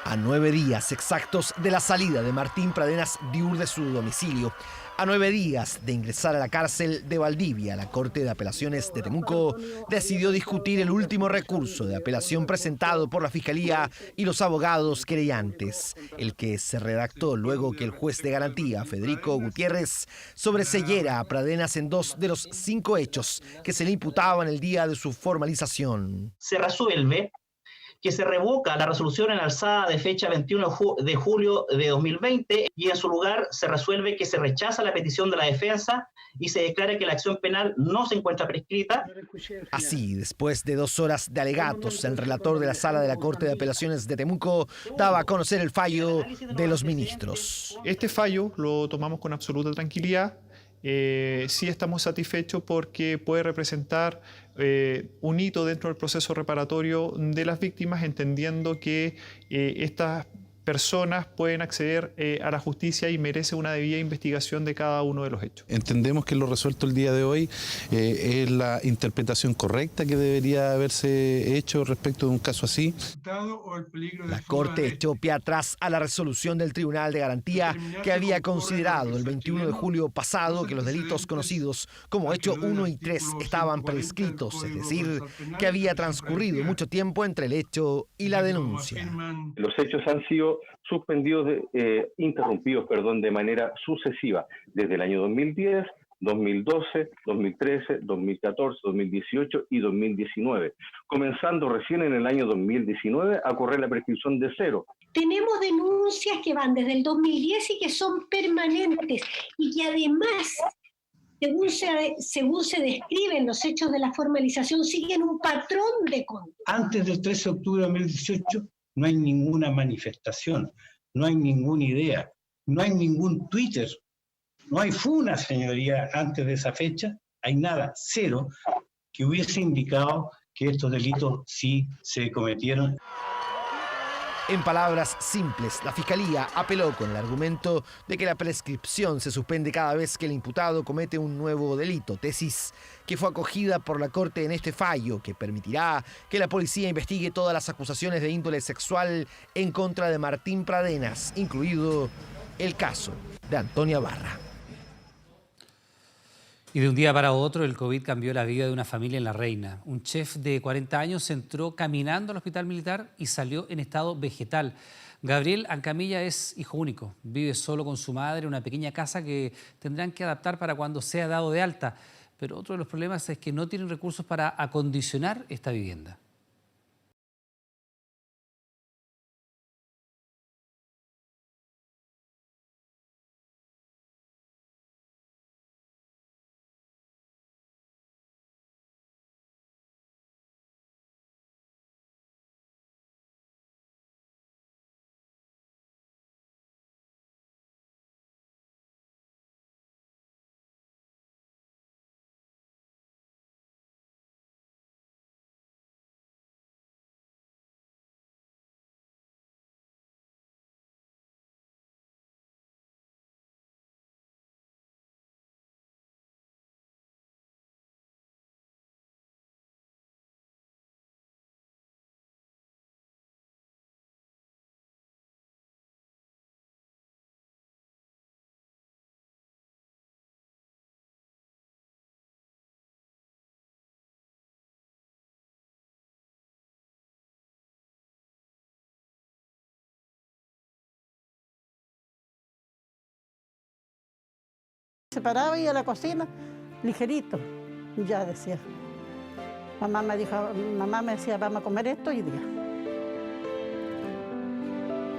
A 9 días exactos de la salida de Martín Pradenas Diur de su domicilio, a 9 días de ingresar a la cárcel de Valdivia, la Corte de Apelaciones de Temuco decidió discutir el último recurso de apelación presentado por la Fiscalía y los abogados querellantes, el que se redactó luego que el juez de garantía, Federico Gutiérrez, sobreseyera a Pradenas en 2 de los 5 hechos que se le imputaban el día de su formalización. Se resuelve que se revoca la resolución en alzada de fecha 21 de julio de 2020 y en su lugar se resuelve que se rechaza la petición de la defensa y se declara que la acción penal no se encuentra prescrita. Así, después de 2 horas de alegatos, el relator de la Sala de la Corte de Apelaciones de Temuco daba a conocer el fallo de los ministros. Este fallo lo tomamos con absoluta tranquilidad. Sí estamos satisfechos porque puede representar un hito dentro del proceso reparatorio de las víctimas, entendiendo que estas personas pueden acceder a la justicia y merece una debida investigación de cada uno de los hechos. Entendemos que lo resuelto el día de hoy es la interpretación correcta que debería haberse hecho respecto de un caso así. La Corte echó pie atrás a la resolución del Tribunal de Garantía que había considerado el 21 de julio pasado que los delitos conocidos como hecho 1 y 3 estaban prescritos, es decir, que había transcurrido mucho tiempo entre el hecho y la denuncia. Los hechos han sido interrumpidos de manera sucesiva desde el año 2010, 2012, 2013, 2014, 2018 y 2019, comenzando recién en el año 2019 a correr la prescripción de cero. Tenemos denuncias que van desde el 2010 y que son permanentes y que además, según se describen los hechos de la formalización, siguen un patrón de conducta. Antes del 13 de octubre de 2018 no hay ninguna manifestación, no hay ninguna idea, no hay ningún Twitter, no hay funa, señoría, antes de esa fecha, hay nada, cero, que hubiese indicado que estos delitos sí se cometieron. En palabras simples, la Fiscalía apeló con el argumento de que la prescripción se suspende cada vez que el imputado comete un nuevo delito, tesis que fue acogida por la Corte en este fallo, que permitirá que la policía investigue todas las acusaciones de índole sexual en contra de Martín Pradenas, incluido el caso de Antonia Barra. Y de un día para otro, el COVID cambió la vida de una familia en La Reina. Un chef de 40 años entró caminando al hospital militar y salió en estado vegetal. Gabriel Ancamilla es hijo único. Vive solo con su madre en una pequeña casa que tendrán que adaptar para cuando sea dado de alta. Pero otro de los problemas es que no tienen recursos para acondicionar esta vivienda. Se paraba y iba a la cocina, ligerito, y ya decía. Mamá me decía, vamos a comer esto hoy día.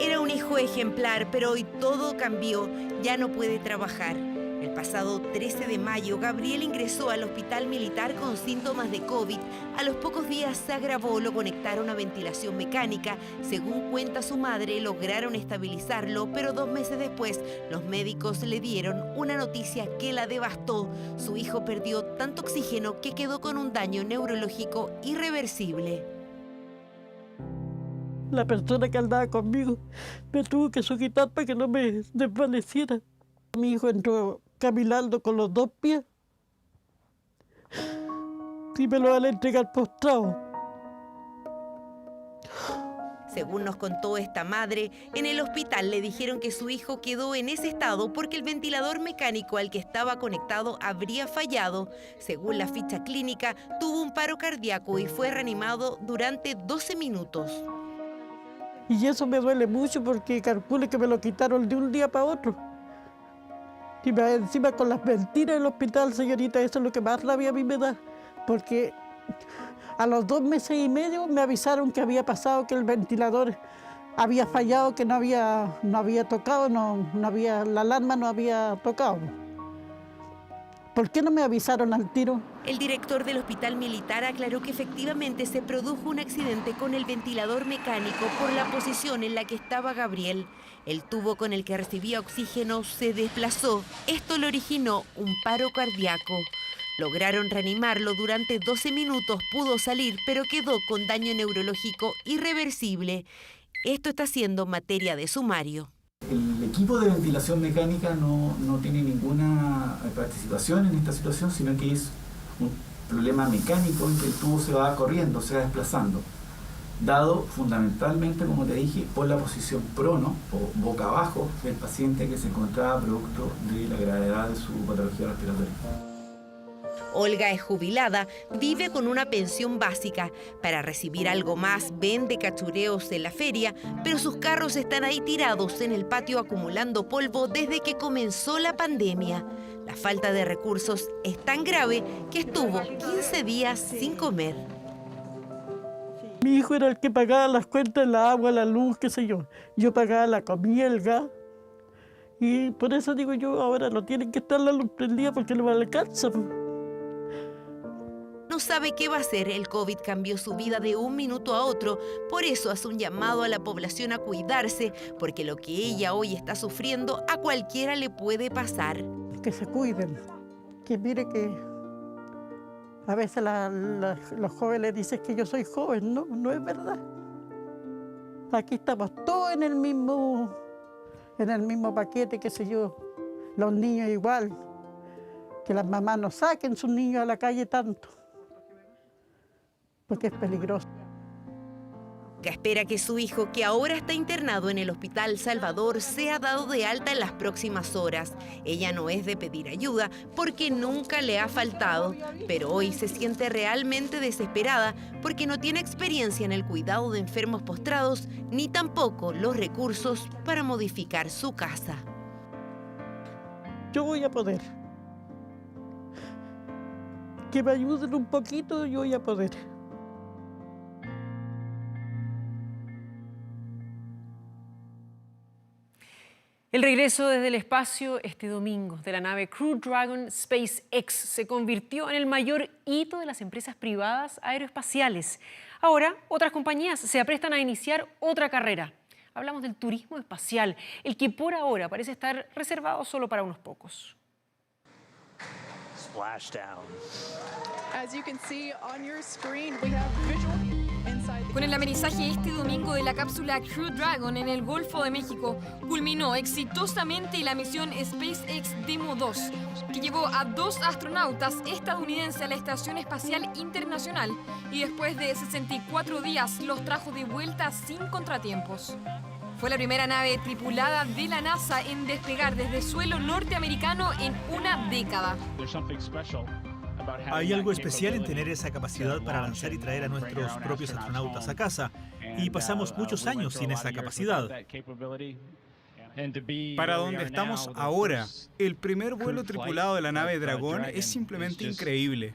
Era un hijo ejemplar, pero hoy todo cambió, ya no puede trabajar. El pasado 13 de mayo, Gabriel ingresó al hospital militar con síntomas de COVID. A los pocos días se agravó, lo conectaron a ventilación mecánica. Según cuenta su madre, lograron estabilizarlo, pero 2 meses después, los médicos le dieron una noticia que la devastó. Su hijo perdió tanto oxígeno que quedó con un daño neurológico irreversible. La persona que andaba conmigo me tuvo que sujetar para que no me desvaneciera. Mi hijo entró caminando con los 2 pies y me lo van a entregar postrado. Según nos contó esta madre, en el hospital le dijeron que su hijo quedó en ese estado porque el ventilador mecánico al que estaba conectado habría fallado. Según la ficha clínica, tuvo un paro cardíaco y fue reanimado durante 12 minutos. Y eso me duele mucho porque calcule que me lo quitaron de un día para otro. Y encima con las mentiras del hospital, señorita, eso es lo que más rabia a mí me da. Porque a los 2 meses y medio me avisaron que había pasado, que el ventilador había fallado, que no había tocado, la alarma no había tocado. ¿Por qué no me avisaron al tiro? El director del hospital militar aclaró que efectivamente se produjo un accidente con el ventilador mecánico por la posición en la que estaba Gabriel. El tubo con el que recibía oxígeno se desplazó. Esto le originó un paro cardíaco. Lograron reanimarlo durante 12 minutos, pudo salir, pero quedó con daño neurológico irreversible. esto está siendo materia de sumario. El equipo de ventilación mecánica no tiene ninguna participación en esta situación, sino que es un problema mecánico en que el tubo se va corriendo, se va desplazando, dado fundamentalmente, como te dije, por la posición prono o boca abajo del paciente que se encontraba producto de la gravedad de su patología respiratoria. Olga es jubilada, vive con una pensión básica. Para recibir algo más, vende cachureos en la feria, pero sus carros están ahí tirados en el patio acumulando polvo desde que comenzó la pandemia. La falta de recursos es tan grave que estuvo 15 días sin comer. Mi hijo era el que pagaba las cuentas, la agua, la luz, qué sé yo. Yo pagaba la comida, el gas. Y por eso digo yo, ahora no tienen que estar la luz prendida porque no me alcanza. No sabe qué va a hacer. El COVID cambió su vida de un minuto a otro. Por eso hace un llamado a la población a cuidarse, porque lo que ella hoy está sufriendo a cualquiera le puede pasar. Que se cuiden. Que mire que a veces los jóvenes dicen que yo soy joven. No es verdad. Aquí estamos todos en el mismo paquete, qué sé yo. Los niños igual. Que las mamás no saquen sus niños a la calle tanto, porque es peligroso. Que espera que su hijo, que ahora está internado en el Hospital Salvador, sea dado de alta en las próximas horas. Ella no es de pedir ayuda porque nunca le ha faltado, pero hoy se siente realmente desesperada porque no tiene experiencia en el cuidado de enfermos postrados ni tampoco los recursos para modificar su casa. Yo voy a poder. Que me ayuden un poquito, yo voy a poder. El regreso desde el espacio este domingo de la nave Crew Dragon SpaceX se convirtió en el mayor hito de las empresas privadas aeroespaciales. Ahora, otras compañías se aprestan a iniciar otra carrera. Hablamos del turismo espacial, el que por ahora parece estar reservado solo para unos pocos. Con el amerizaje este domingo de la cápsula Crew Dragon en el Golfo de México, culminó exitosamente la misión SpaceX Demo 2, que llevó a 2 astronautas estadounidenses a la Estación Espacial Internacional y después de 64 días los trajo de vuelta sin contratiempos. Fue la primera nave tripulada de la NASA en despegar desde suelo norteamericano en una década. Hay algo especial en tener esa capacidad para lanzar y traer a nuestros propios astronautas a casa, y pasamos muchos años sin esa capacidad. Para donde estamos ahora, el primer vuelo tripulado de la nave Dragón es simplemente increíble.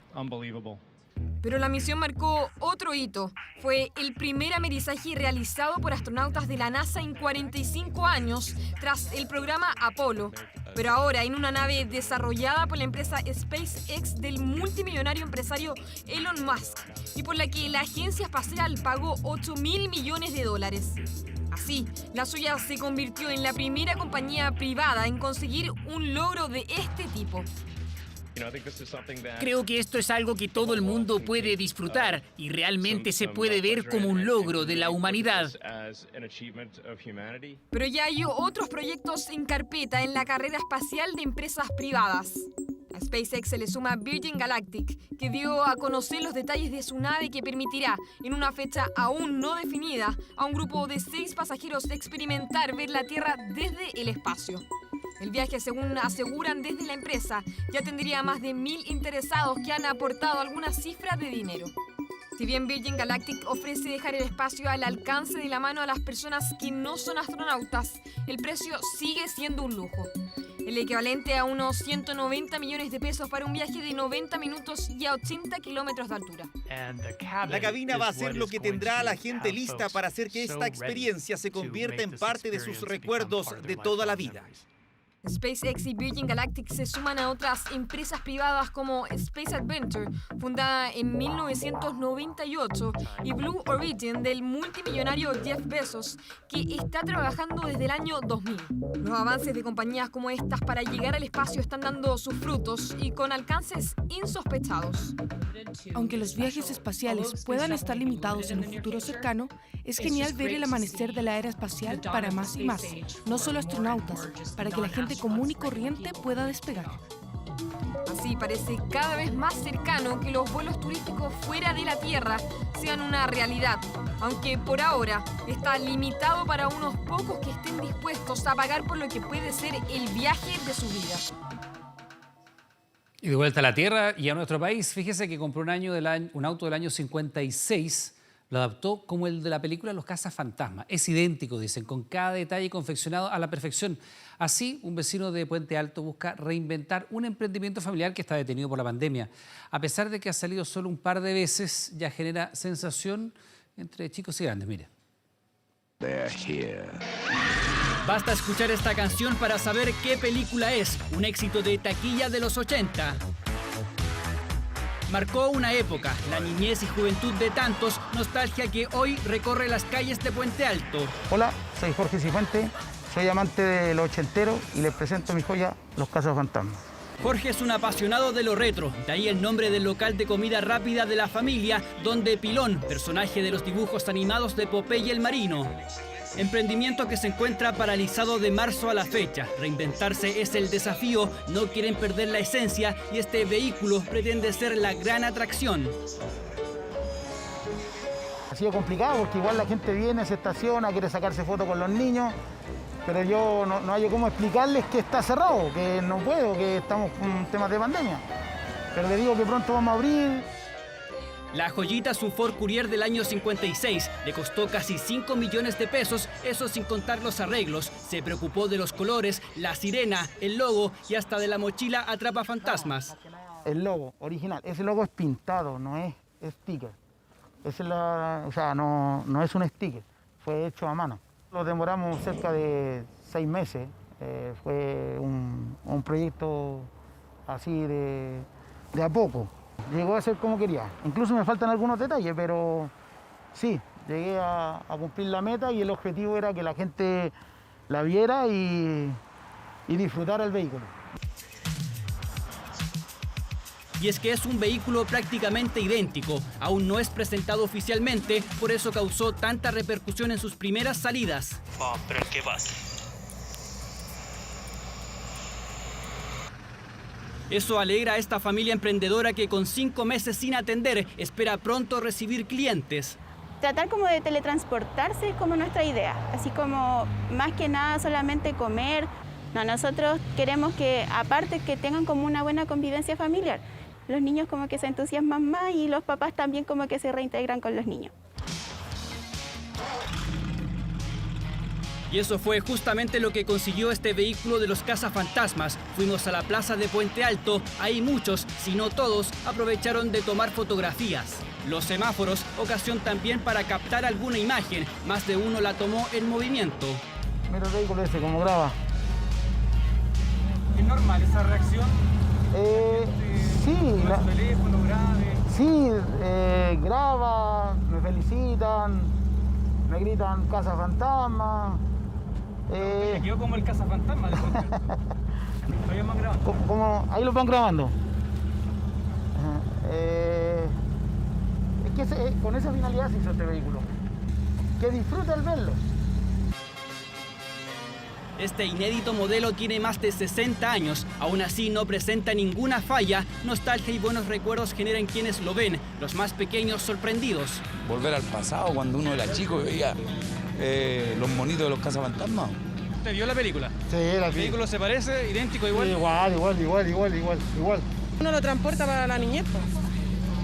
Pero la misión marcó otro hito. Fue el primer amerizaje realizado por astronautas de la NASA en 45 años, tras el programa Apolo. Pero ahora en una nave desarrollada por la empresa SpaceX del multimillonario empresario Elon Musk y por la que la agencia espacial pagó $8.000 millones. Así, la suya se convirtió en la primera compañía privada en conseguir un logro de este tipo. Creo que esto es algo que todo el mundo puede disfrutar y realmente se puede ver como un logro de la humanidad. Pero ya hay otros proyectos en carpeta en la carrera espacial de empresas privadas. A SpaceX se le suma Virgin Galactic, que dio a conocer los detalles de su nave que permitirá, en una fecha aún no definida, a un grupo de 6 pasajeros experimentar ver la Tierra desde el espacio. El viaje, según aseguran desde la empresa, ya tendría más de 1.000 interesados que han aportado alguna cifra de dinero. Si bien Virgin Galactic ofrece dejar el espacio al alcance de la mano a las personas que no son astronautas, el precio sigue siendo un lujo. El equivalente a unos 190 millones de pesos para un viaje de 90 minutos y a 80 kilómetros de altura. La cabina va a ser lo que tendrá a la gente lista para hacer que esta experiencia se convierta en parte de sus recuerdos de toda la vida. SpaceX y Virgin Galactic se suman a otras empresas privadas como Space Adventure, fundada en 1998, y Blue Origin del multimillonario Jeff Bezos, que está trabajando desde el año 2000. Los avances de compañías como estas para llegar al espacio están dando sus frutos y con alcances insospechados. Aunque los viajes espaciales puedan estar limitados en un futuro cercano, es genial ver el amanecer de la era espacial para más y más, no solo astronautas, para que la gente común y corriente pueda despegar. Así parece cada vez más cercano que los vuelos turísticos fuera de la Tierra sean una realidad, aunque por ahora está limitado para unos pocos que estén dispuestos a pagar por lo que puede ser el viaje de su vida. Y de vuelta a la Tierra y a nuestro país, fíjese que compró un auto del año 56, lo adaptó como el de la película Los Cazafantasmas. Es idéntico, dicen, con cada detalle confeccionado a la perfección. Así, un vecino de Puente Alto busca reinventar un emprendimiento familiar que está detenido por la pandemia. A pesar de que ha salido solo un par de veces, ya genera sensación entre chicos y grandes. Mire. Basta escuchar esta canción para saber qué película es, un éxito de taquilla de los 80. Marcó una época, la niñez y juventud de tantos, nostalgia que hoy recorre las calles de Puente Alto. Hola, soy Jorge Cifuentes, soy amante de los ochenteros y les presento mi joya, Los Cazafantasmas. Jorge es un apasionado de lo retro, de ahí el nombre del local de comida rápida de la familia, donde Pilón, personaje de los dibujos animados de Popeye el Marino. Emprendimiento que se encuentra paralizado de marzo a la fecha. Reinventarse es el desafío, no quieren perder la esencia y este vehículo pretende ser la gran atracción. Ha sido complicado porque igual la gente viene, se estaciona, quiere sacarse fotos con los niños, pero yo no hay cómo explicarles que está cerrado, que no puedo, que estamos con temas de pandemia. Pero les digo que pronto vamos a abrir. La joyita, su Ford Courier del año 56, le costó casi 5 millones de pesos, eso sin contar los arreglos. Se preocupó de los colores, la sirena, el logo y hasta de la mochila atrapafantasmas. El logo original, ese logo es pintado, no es sticker. No es un sticker, fue hecho a mano. Lo demoramos cerca de 6 meses, fue un proyecto así de a poco. Llegó a ser como quería. Incluso me faltan algunos detalles, pero sí, llegué a cumplir la meta y el objetivo era que la gente la viera y disfrutara el vehículo. Y es que es un vehículo prácticamente idéntico. Aún no es presentado oficialmente, por eso causó tanta repercusión en sus primeras salidas. Oh, pero ¿qué pasa? Eso alegra a esta familia emprendedora que con 5 meses sin atender espera pronto recibir clientes. Tratar como de teletransportarse es como nuestra idea, así como más que nada solamente comer. No, nosotros queremos que aparte que tengan como una buena convivencia familiar, los niños como que se entusiasman más y los papás también como que se reintegran con los niños. Y eso fue justamente lo que consiguió este vehículo de los cazafantasmas. Fuimos a la plaza de Puente Alto, ahí muchos, si no todos, aprovecharon de tomar fotografías. Los semáforos, ocasión también para captar alguna imagen, más de uno la tomó en movimiento. Mira el vehículo ese, cómo graba. ¿Es normal esa reacción? Sí. ¿Con su teléfono grave? Sí, graba, me felicitan, me gritan cazafantasmas. Me quedó como el cazafantasma de Puente Alto. ¿Todavía más grabando? Ahí lo van grabando. Es que con esa finalidad se hizo este vehículo. Que disfrute al verlo. Este inédito modelo tiene más de 60 años, aún así no presenta ninguna falla. Nostalgia y buenos recuerdos generan quienes lo ven, los más pequeños sorprendidos. Volver al pasado, cuando uno era chico y veía los monitos de los cazafantasmas. ¿Usted vio la película? Sí, era ¿El vehículo se parece? ¿Idéntico, igual? Sí, igual. Uno lo transporta para la niñez,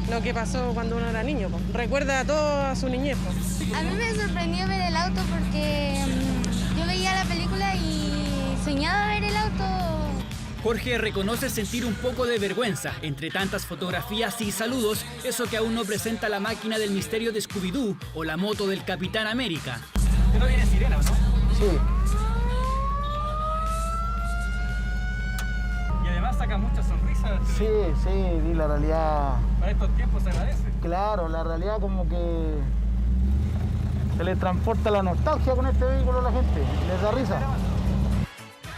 lo que pasó cuando uno era niño. Recuerda a toda su niñez. A mí me sorprendió ver el auto porque yo veía la película y soñaba ver el auto. Jorge reconoce sentir un poco de vergüenza entre tantas fotografías y saludos, eso que aún no presenta la máquina del misterio de Scooby-Doo o la moto del Capitán América. ¿Usted no viene sirena, no? Sí. Y además saca muchas sonrisas. Sí, la realidad... Para estos tiempos se agradece. Claro, la realidad como que se le transporta la nostalgia con este vehículo a la gente, les da risa.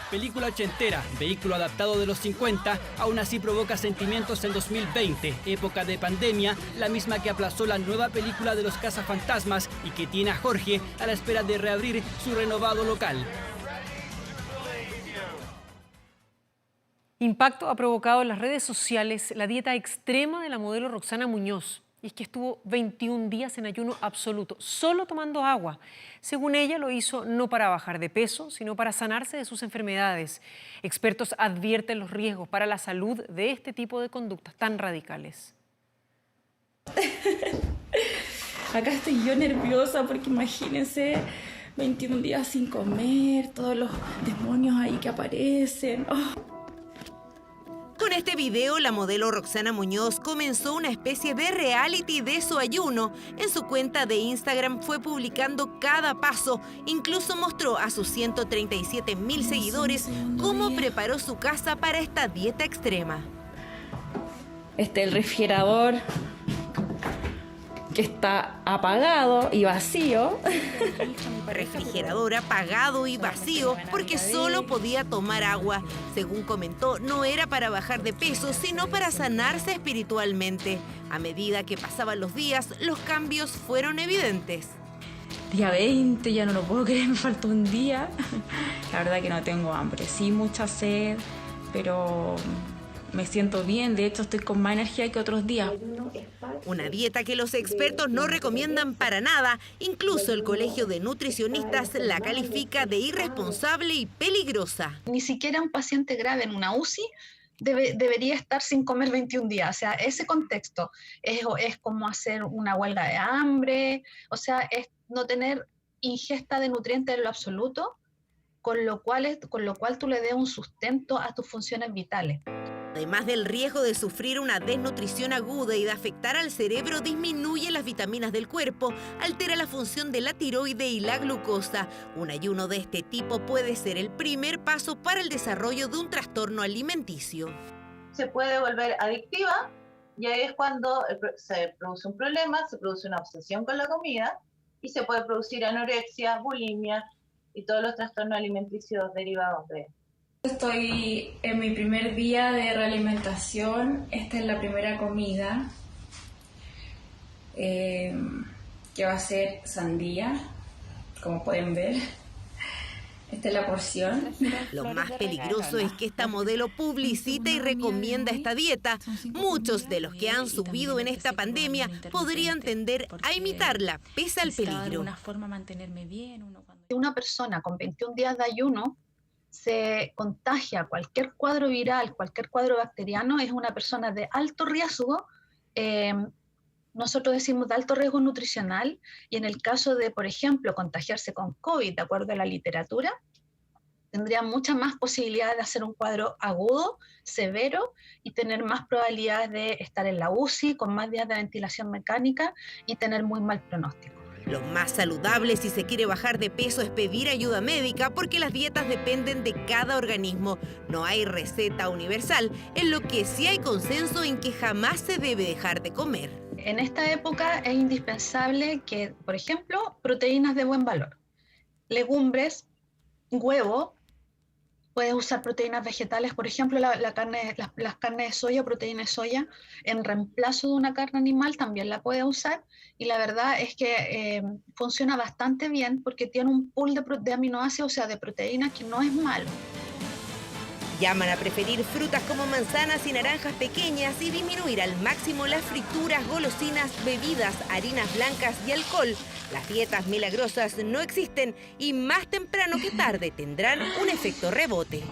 Película ochentera, vehículo adaptado de los 50, aún así provoca sentimientos en 2020, época de pandemia, la misma que aplazó la nueva película de los cazafantasmas y que tiene a Jorge a la espera de reabrir su renovado local. Impacto ha provocado en las redes sociales la dieta extrema de la modelo Roxana Muñoz. Y es que estuvo 21 días en ayuno absoluto, solo tomando agua. Según ella, lo hizo no para bajar de peso, sino para sanarse de sus enfermedades. Expertos advierten los riesgos para la salud de este tipo de conductas tan radicales. Acá estoy yo nerviosa porque imagínense 21 días sin comer, todos los demonios ahí que aparecen. Oh. Con este video, la modelo Roxana Muñoz comenzó una especie de reality de su ayuno. En su cuenta de Instagram fue publicando cada paso. Incluso mostró a sus 137.000 seguidores cómo preparó su casa para esta dieta extrema. El refrigerador que está apagado y vacío. Refrigerador apagado y vacío porque solo podía tomar agua. Según comentó, no era para bajar de peso, sino para sanarse espiritualmente. A medida que pasaban los días, los cambios fueron evidentes. Día 20, ya no lo puedo creer, me falta un día. La verdad que no tengo hambre, sí mucha sed, pero me siento bien, de hecho estoy con más energía que otros días. Una dieta que los expertos no recomiendan para nada. Incluso el Colegio de Nutricionistas la califica de irresponsable y peligrosa. Ni siquiera un paciente grave en una UCI debería estar sin comer 21 días. O sea, ese contexto es como hacer una huelga de hambre, o sea, es no tener ingesta de nutrientes en lo absoluto, con lo cual tú le des un sustento a tus funciones vitales. Además del riesgo de sufrir una desnutrición aguda y de afectar al cerebro, disminuye las vitaminas del cuerpo, altera la función de la tiroide y la glucosa. Un ayuno de este tipo puede ser el primer paso para el desarrollo de un trastorno alimenticio. Se puede volver adictiva y ahí es cuando se produce un problema, se produce una obsesión con la comida y se puede producir anorexia, bulimia y todos los trastornos alimenticios derivados de esto. Estoy en mi primer día de realimentación. Esta es la primera comida, que va a ser sandía, como pueden ver. Esta es la porción. Lo más peligroso es que esta modelo publicita y recomienda esta dieta. Muchos de los que han subido en esta pandemia podrían tender a imitarla, pese al peligro. Una persona con 21 días de ayuno se contagia cualquier cuadro viral, cualquier cuadro bacteriano, es una persona de alto riesgo, nosotros decimos de alto riesgo nutricional, y en el caso de, por ejemplo, contagiarse con COVID, de acuerdo a la literatura, tendría muchas más posibilidades de hacer un cuadro agudo, severo, y tener más probabilidades de estar en la UCI, con más días de ventilación mecánica, y tener muy mal pronóstico. Lo más saludable si se quiere bajar de peso es pedir ayuda médica porque las dietas dependen de cada organismo. No hay receta universal, en lo que sí hay consenso en que jamás se debe dejar de comer. En esta época es indispensable que, por ejemplo, proteínas de buen valor, legumbres, huevo, puedes usar proteínas vegetales, por ejemplo, las carnes de soya, proteína de soya, en reemplazo de una carne animal también la puedes usar, y la verdad es que funciona bastante bien porque tiene un pool de aminoácidos, o sea, de proteínas, que no es malo. Llaman a preferir frutas como manzanas y naranjas pequeñas y disminuir al máximo las frituras, golosinas, bebidas, harinas blancas y alcohol. Las dietas milagrosas no existen y más temprano que tarde tendrán un efecto rebote.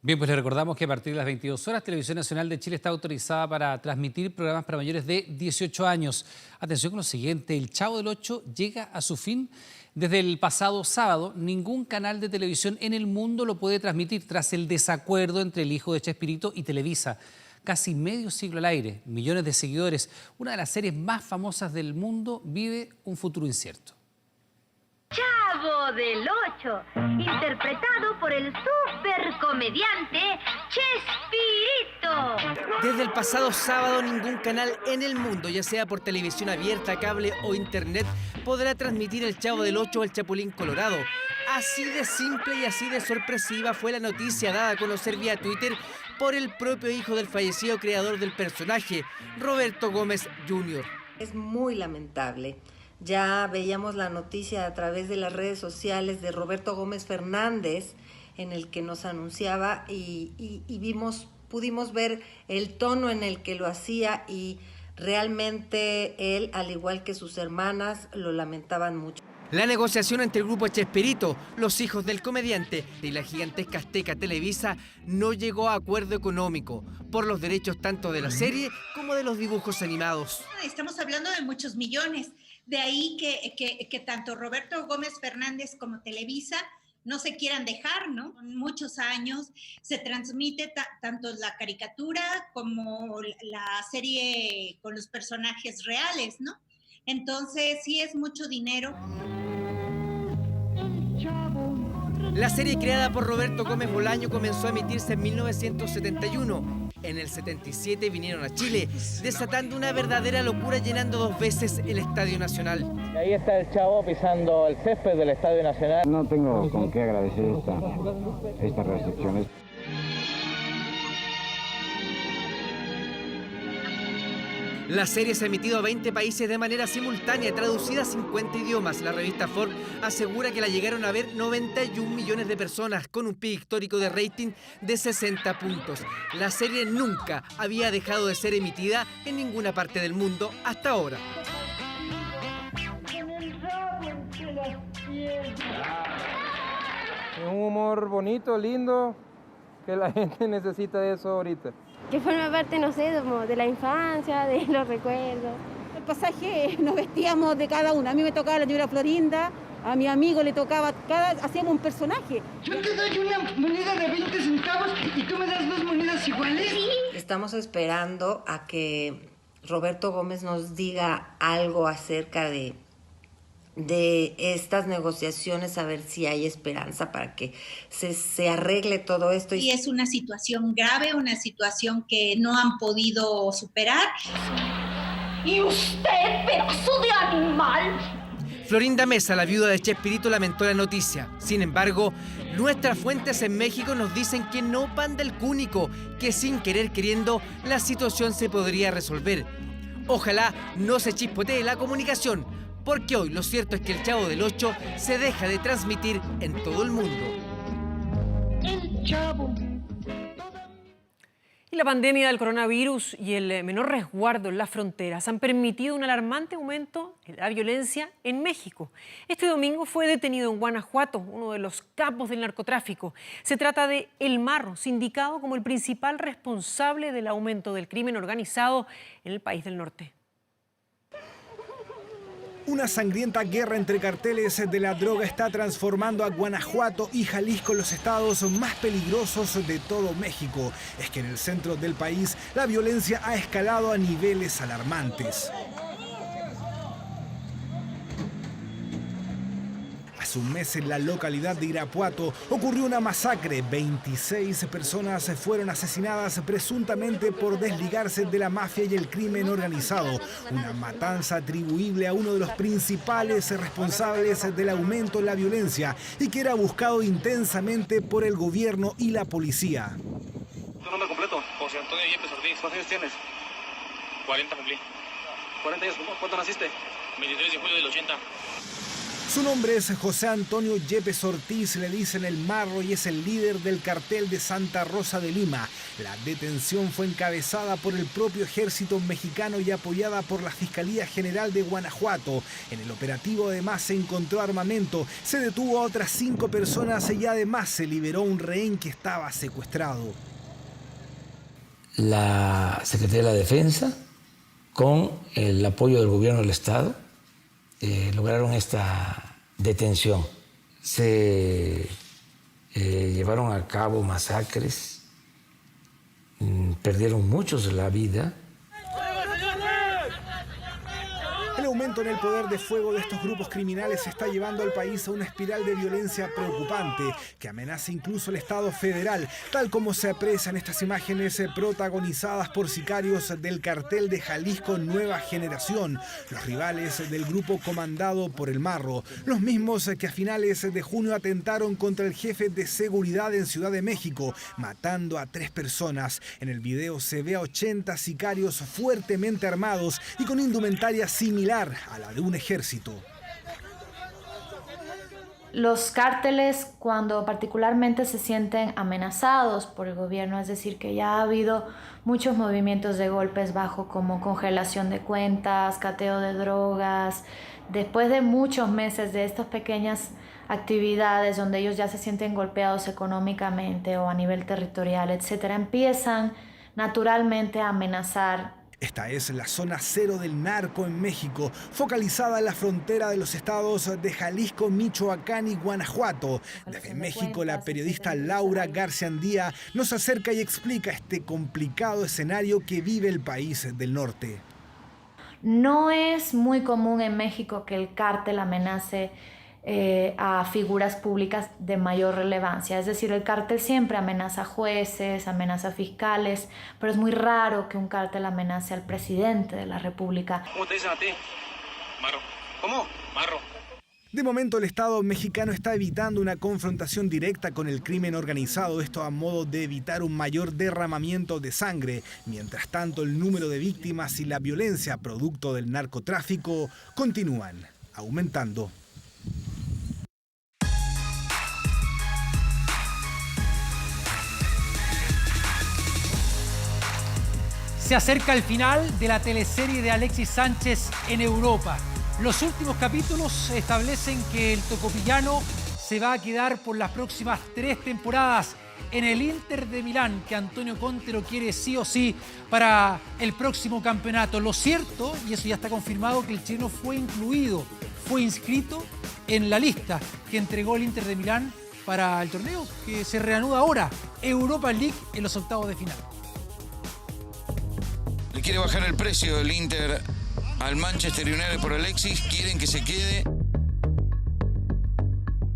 Bien, pues le recordamos que a partir de las 22 horas, Televisión Nacional de Chile está autorizada para transmitir programas para mayores de 18 años. Atención con lo siguiente, el Chavo del Ocho llega a su fin. Desde el pasado sábado, ningún canal de televisión en el mundo lo puede transmitir tras el desacuerdo entre el hijo de Chespirito y Televisa. Casi medio siglo al aire, millones de seguidores, una de las series más famosas del mundo vive un futuro incierto. ¡Chavo Chavo del Ocho, interpretado por el supercomediante Chespirito. Desde el pasado sábado, ningún canal en el mundo, ya sea por televisión abierta, cable o internet, podrá transmitir el Chavo del Ocho o el Chapulín Colorado. Así de simple y así de sorpresiva fue la noticia dada a conocer vía Twitter por el propio hijo del fallecido creador del personaje, Roberto Gómez Jr. Es muy lamentable. Ya veíamos la noticia a través de las redes sociales de Roberto Gómez Fernández, en el que nos anunciaba y pudimos ver el tono en el que lo hacía, y realmente él, al igual que sus hermanas, lo lamentaban mucho. La negociación entre el grupo Chespirito, los hijos del comediante y la gigantesca Azteca Televisa no llegó a acuerdo económico por los derechos tanto de la serie como de los dibujos animados. Estamos hablando de muchos millones, de ahí que tanto Roberto Gómez Fernández como Televisa no se quieran dejar, ¿no? Muchos años se transmite tanto la caricatura como la serie con los personajes reales, ¿no? Entonces sí es mucho dinero. La serie creada por Roberto Gómez Bolaño comenzó a emitirse en 1971. En el 77 vinieron a Chile, desatando una verdadera locura, llenando 2 veces el Estadio Nacional. Ahí está el Chavo pisando el césped del Estadio Nacional. No tengo con qué agradecer esta recepción. La serie se ha emitido a 20 países de manera simultánea, traducida a 50 idiomas. La revista Forbes asegura que la llegaron a ver 91 millones de personas, con un pico histórico de rating de 60 puntos. La serie nunca había dejado de ser emitida en ninguna parte del mundo hasta ahora. Es un humor bonito, lindo, que la gente necesita de eso ahorita. Que forma parte, no sé, como de la infancia, de los recuerdos. El pasaje nos vestíamos de cada uno. A mí me tocaba la señora Florinda, a mi amigo le tocaba, hacíamos un personaje. Yo te doy una moneda de 20 centavos y tú me das 2 monedas iguales. ¿Sí? Estamos esperando a que Roberto Gómez nos diga algo acerca de estas negociaciones, a ver si hay esperanza para que se arregle todo esto. Y es una situación grave, una situación que no han podido superar. ¿Y usted, pedazo de animal? Florinda Mesa, la viuda de Chespirito, lamentó la noticia. Sin embargo, nuestras fuentes en México nos dicen que no pan del cúnico, que sin querer queriendo la situación se podría resolver. Ojalá no se chispotee la comunicación, porque hoy lo cierto es que el Chavo del Ocho se deja de transmitir en todo el mundo. El Chavo. Y la pandemia del coronavirus y el menor resguardo en las fronteras han permitido un alarmante aumento en la violencia en México. Este domingo fue detenido en Guanajuato uno de los capos del narcotráfico. Se trata de El Marro, sindicado como el principal responsable del aumento del crimen organizado en el país del norte. Una sangrienta guerra entre carteles de la droga está transformando a Guanajuato y Jalisco en los estados más peligrosos de todo México. Es que en el centro del país la violencia ha escalado a niveles alarmantes. Hace un mes en la localidad de Irapuato ocurrió una masacre. 26 personas fueron asesinadas presuntamente por desligarse de la mafia y el crimen organizado. Una matanza atribuible a uno de los principales responsables del aumento en la violencia y que era buscado intensamente por el gobierno y la policía. Tu nombre completo, José Antonio Yepes Ortiz. ¿Cuántos años tienes? 40 cumplí. 40 años, ¿cuándo naciste? 23 de julio del 80. Su nombre es José Antonio Yepes Ortiz, le dicen El Marro, y es el líder del cartel de Santa Rosa de Lima. La detención fue encabezada por el propio ejército mexicano y apoyada por la Fiscalía General de Guanajuato. En el operativo además se encontró armamento, se detuvo a otras 5 personas y además se liberó un rehén que estaba secuestrado. La Secretaría de la Defensa, con el apoyo del gobierno del Estado, lograron esta detención. Se llevaron a cabo masacres, perdieron muchos la vida. El aumento en el poder de fuego de estos grupos criminales está llevando al país a una espiral de violencia preocupante que amenaza incluso el Estado federal, tal como se aprecian estas imágenes protagonizadas por sicarios del cartel de Jalisco Nueva Generación, los rivales del grupo comandado por El Marro, los mismos que a finales de junio atentaron contra el jefe de seguridad en Ciudad de México, matando a 3 personas. En el video se ve a 80 sicarios fuertemente armados y con indumentaria similar a la de un ejército. Los cárteles, cuando particularmente se sienten amenazados por el gobierno, es decir, que ya ha habido muchos movimientos de golpes bajo como congelación de cuentas, cateo de drogas, después de muchos meses de estas pequeñas actividades donde ellos ya se sienten golpeados económicamente o a nivel territorial, etcétera, empiezan naturalmente a amenazar. Esta es la zona cero del narco en México, focalizada en la frontera de los estados de Jalisco, Michoacán y Guanajuato. Desde México, la periodista Laura Garciandía nos acerca y explica este complicado escenario que vive el país del norte. No es muy común en México que el cártel amenace a figuras públicas de mayor relevancia. Es decir, el cártel siempre amenaza a jueces, amenaza a fiscales, pero es muy raro que un cártel amenace al presidente de la República. ¿Cómo te dicen a ti? Marro. ¿Cómo? Marro. De momento, el Estado mexicano está evitando una confrontación directa con el crimen organizado, esto a modo de evitar un mayor derramamiento de sangre. Mientras tanto, el número de víctimas y la violencia producto del narcotráfico continúan aumentando. Se acerca el final de la teleserie de Alexis Sánchez en Europa. Los últimos capítulos establecen que el tocopillano se va a quedar por las próximas 3 temporadas en el Inter de Milán, que Antonio Conte lo quiere sí o sí para el próximo campeonato. Lo cierto, y eso ya está confirmado, que el chileno fue inscrito en la lista que entregó el Inter de Milán para el torneo que se reanuda ahora, Europa League, en los octavos de final. Le quiere bajar el precio del Inter al Manchester United por Alexis, quieren que se quede.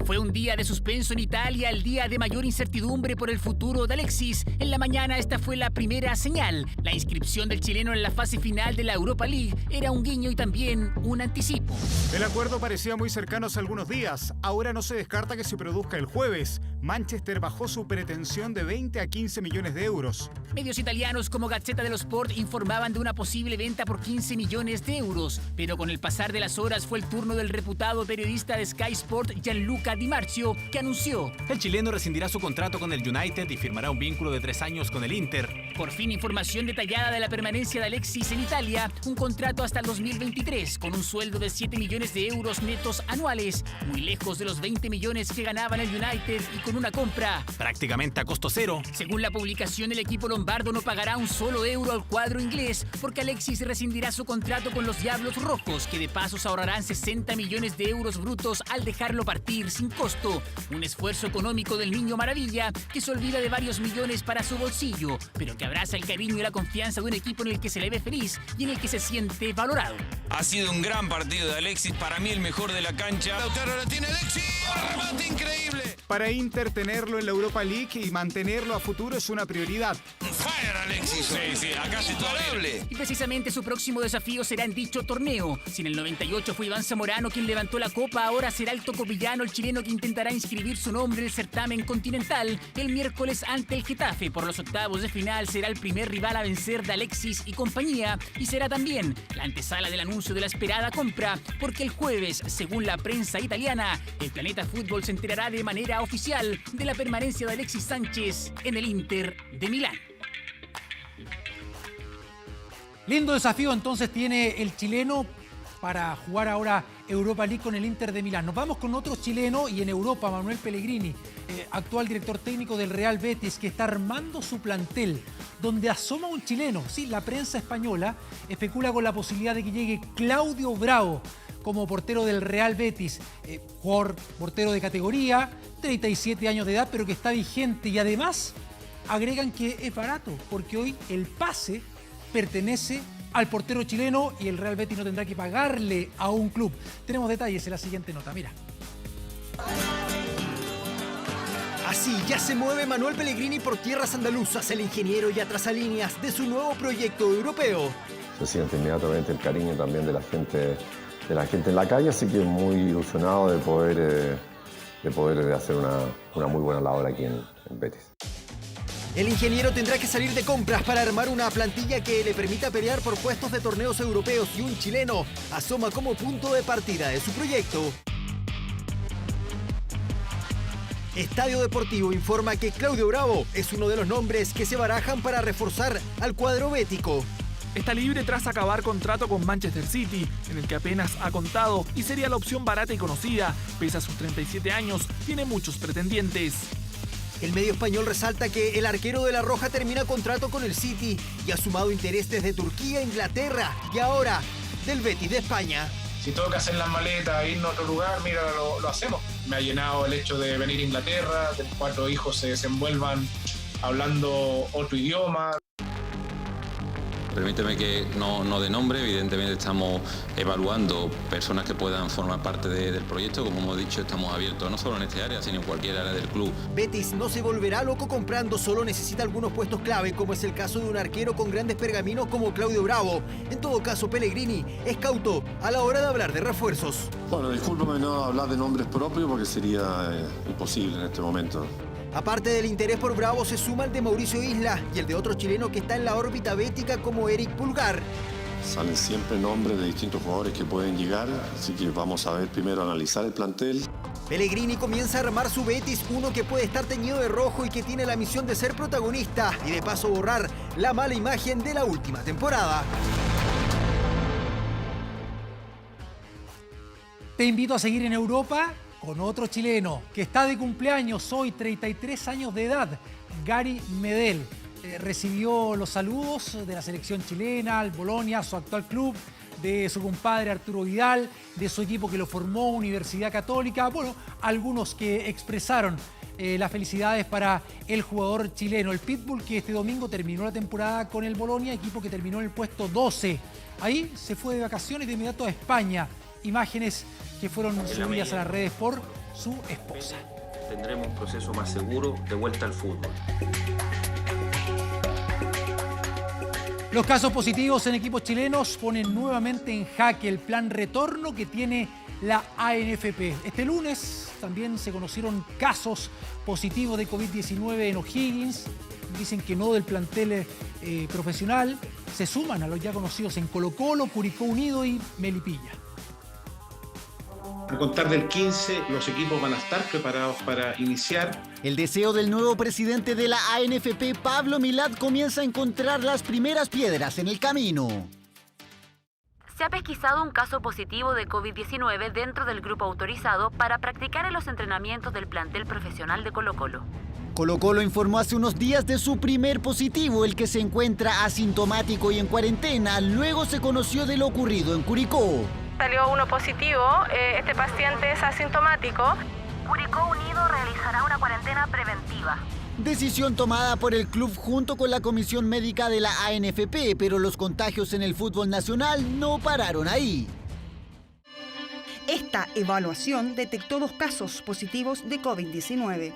Fue un día de suspenso en Italia, el día de mayor incertidumbre por el futuro de Alexis. En la mañana esta fue la primera señal. La inscripción del chileno en la fase final de la Europa League era un guiño y también un anticipo. El acuerdo parecía muy cercano hace algunos días. Ahora no se descarta que se produzca el jueves. Manchester bajó su pretensión de 20 a 15 millones de euros. Medios italianos como Gazzetta dello Sport informaban de una posible venta por 15 millones de euros. Pero con el pasar de las horas fue el turno del reputado periodista de Sky Sport, Gianluca Di Marzio, que anunció: el chileno rescindirá su contrato con el United y firmará un vínculo de 3 años con el Inter. Por fin información detallada de la permanencia de Alexis en Italia, un contrato hasta el 2023 con un sueldo de 7 millones de euros netos anuales, muy lejos de los 20 millones que ganaba en el United y con una compra prácticamente a costo cero. Según la publicación, el equipo lombardo no pagará un solo euro al cuadro inglés porque Alexis rescindirá su contrato con los Diablos Rojos, que de paso se ahorrarán 60 millones de euros brutos al dejarlo partir sin costo. Un esfuerzo económico del niño maravilla que se olvida de varios millones para su bolsillo, pero que abraza el cariño y la confianza de un equipo en el que se le ve feliz y en el que se siente valorado. Ha sido un gran partido de Alexis, para mí el mejor de la cancha. Lautaro la tiene Alexis, remate increíble. Para Inter, tenerlo en la Europa League y mantenerlo a futuro es una prioridad. Fire Alexis, sí, acá se intolerable. Y precisamente su próximo desafío será en dicho torneo. Si en el 98 fue Iván Zamorano quien levantó la copa, ahora será el tocopillano, el chileno, que intentará inscribir su nombre en el certamen continental el miércoles ante el Getafe. Por los octavos de final será el primer rival a vencer de Alexis y compañía, y será también la antesala del anuncio de la esperada compra, porque el jueves, según la prensa italiana, el Planeta Fútbol se enterará de manera oficial de la permanencia de Alexis Sánchez en el Inter de Milán. Lindo desafío entonces tiene el chileno para jugar ahora Europa League con el Inter de Milán. Nos vamos con otro chileno y en Europa, Manuel Pellegrini, actual director técnico del Real Betis, que está armando su plantel, donde asoma un chileno. Sí, la prensa española especula con la posibilidad de que llegue Claudio Bravo como portero del Real Betis, jugador portero de categoría, 37 años de edad, pero que está vigente, y además agregan que es barato, porque hoy el pase pertenece al portero chileno y el Real Betis no tendrá que pagarle a un club. Tenemos detalles en la siguiente nota, mira. Así ya se mueve Manuel Pellegrini por tierras andaluzas, el ingeniero ya traza líneas de su nuevo proyecto europeo. Se siente inmediatamente el cariño también de la gente en la calle, así que muy ilusionado de poder hacer una muy buena labor aquí en Betis. El ingeniero tendrá que salir de compras para armar una plantilla que le permita pelear por puestos de torneos europeos y un chileno asoma como punto de partida de su proyecto. Estadio Deportivo informa que Claudio Bravo es uno de los nombres que se barajan para reforzar al cuadro bético. Está libre tras acabar contrato con Manchester City, en el que apenas ha contado y sería la opción barata y conocida. Pese a sus 37 años, tiene muchos pretendientes. El medio español resalta que el arquero de La Roja termina contrato con el City y ha sumado interés desde Turquía, Inglaterra y ahora del Betis de España. Si tengo que hacer las maletas e irnos a otro lugar, mira, lo hacemos. Me ha llenado el hecho de venir a Inglaterra, de que 4 hijos se desenvuelvan hablando otro idioma. Permíteme que no de nombre, evidentemente estamos evaluando personas que puedan formar parte del proyecto. Como hemos dicho, estamos abiertos no solo en este área, sino en cualquier área del club. Betis no se volverá loco comprando, solo necesita algunos puestos clave, como es el caso de un arquero con grandes pergaminos como Claudio Bravo. En todo caso, Pellegrini es cauto a la hora de hablar de refuerzos. Bueno, discúlpame no hablar de nombres propios porque sería imposible en este momento. Aparte del interés por Bravo, se suma el de Mauricio Isla y el de otro chileno que está en la órbita bética como Eric Pulgar. Salen siempre nombres de distintos jugadores que pueden llegar, así que vamos a ver primero, analizar el plantel. Pellegrini comienza a armar su Betis, uno que puede estar teñido de rojo y que tiene la misión de ser protagonista y de paso borrar la mala imagen de la última temporada. Te invito a seguir en Europa con otro chileno que está de cumpleaños hoy, 33 años de edad, Gary Medel. Recibió los saludos de la selección chilena, el Bolonia, su actual club, de su compadre Arturo Vidal, de su equipo que lo formó, Universidad Católica. Bueno, algunos que expresaron las felicidades para el jugador chileno, el Pitbull, que este domingo terminó la temporada con el Bolonia, equipo que terminó en el puesto 12. Ahí se fue de vacaciones de inmediato a España. Imágenes que fueron subidas a las redes por su esposa. Tendremos un proceso más seguro de vuelta al fútbol. Los casos positivos en equipos chilenos ponen nuevamente en jaque el plan retorno que tiene la ANFP. Este lunes también se conocieron casos positivos de COVID-19 en O'Higgins. Dicen que no del plantel profesional. Se suman a los ya conocidos en Colo-Colo, Curicó Unido y Melipilla. A contar del 15, los equipos van a estar preparados para iniciar. El deseo del nuevo presidente de la ANFP, Pablo Milad, comienza a encontrar las primeras piedras en el camino. Se ha pesquisado un caso positivo de COVID-19 dentro del grupo autorizado para practicar en los entrenamientos del plantel profesional de Colo-Colo. Colo-Colo informó hace unos días de su primer positivo, el que se encuentra asintomático y en cuarentena. Luego se conoció de lo ocurrido en Curicó. Salió uno positivo, este paciente es asintomático. Curicó Unido realizará una cuarentena preventiva. Decisión tomada por el club junto con la comisión médica de la ANFP, pero los contagios en el fútbol nacional no pararon ahí. Esta evaluación detectó 2 casos positivos de COVID-19.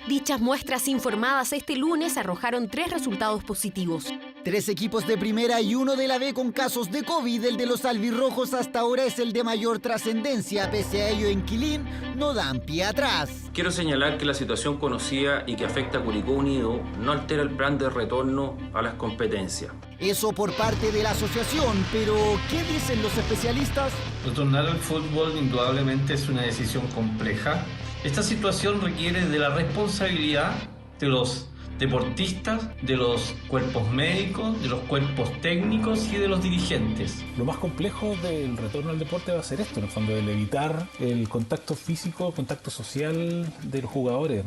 Dichas muestras informadas este lunes arrojaron 3 resultados positivos. 3 equipos de primera y 1 de la B con casos de COVID. El de los albirrojos hasta ahora es el de mayor trascendencia. Pese a ello, en Quilín no dan pie atrás. Quiero señalar que la situación conocida y que afecta a Curicó Unido no altera el plan de retorno a las competencias. Eso por parte de la asociación, pero ¿qué dicen los especialistas? Retornar al fútbol indudablemente es una decisión compleja. Esta situación requiere de la responsabilidad de los deportistas, de los cuerpos médicos, de los cuerpos técnicos y de los dirigentes. Lo más complejo del retorno al deporte va a ser esto, en el fondo, el evitar el contacto físico, contacto social de los jugadores.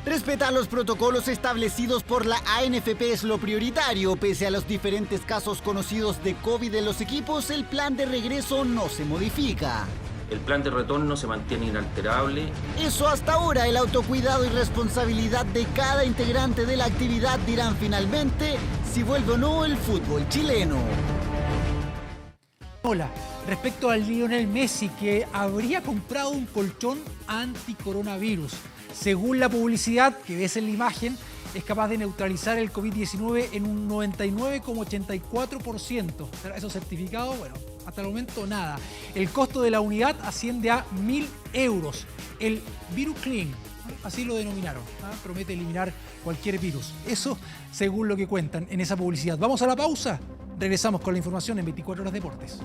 Respetar los protocolos establecidos por la ANFP es lo prioritario. Pese a los diferentes casos conocidos de COVID en los equipos, el plan de regreso no se modifica. El plan de retorno se mantiene inalterable. Eso hasta ahora. El autocuidado y responsabilidad de cada integrante de la actividad dirán finalmente si vuelve o no el fútbol chileno. Hola, respecto al Lionel Messi, que habría comprado un colchón anticoronavirus. Según la publicidad que ves en la imagen, es capaz de neutralizar el COVID-19 en un 99,84%. Eso certificado, bueno, hasta el momento nada. El costo de la unidad asciende a 1.000 euros. El ViruClean, así lo denominaron, promete eliminar cualquier virus. Eso según lo que cuentan en esa publicidad. Vamos a la pausa. Regresamos con la información en 24 Horas Deportes.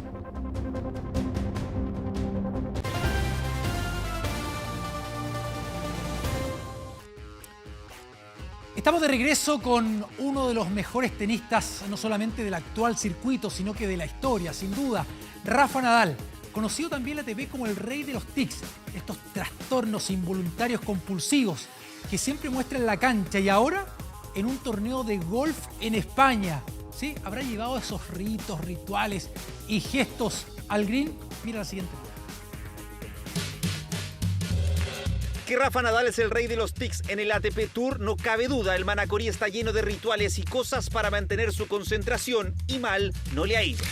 Estamos de regreso con uno de los mejores tenistas, no solamente del actual circuito, sino que de la historia, sin duda, Rafa Nadal, conocido también en la ATP como el rey de los tics, estos trastornos involuntarios compulsivos que siempre muestra en la cancha y ahora en un torneo de golf en España. ¿Sí? Habrá llevado esos ritos, rituales y gestos al green. Mira la siguiente. Que Rafa Nadal es el rey de los tics en el ATP Tour, no cabe duda. El manacorí está lleno de rituales y cosas para mantener su concentración y mal no le ha ido.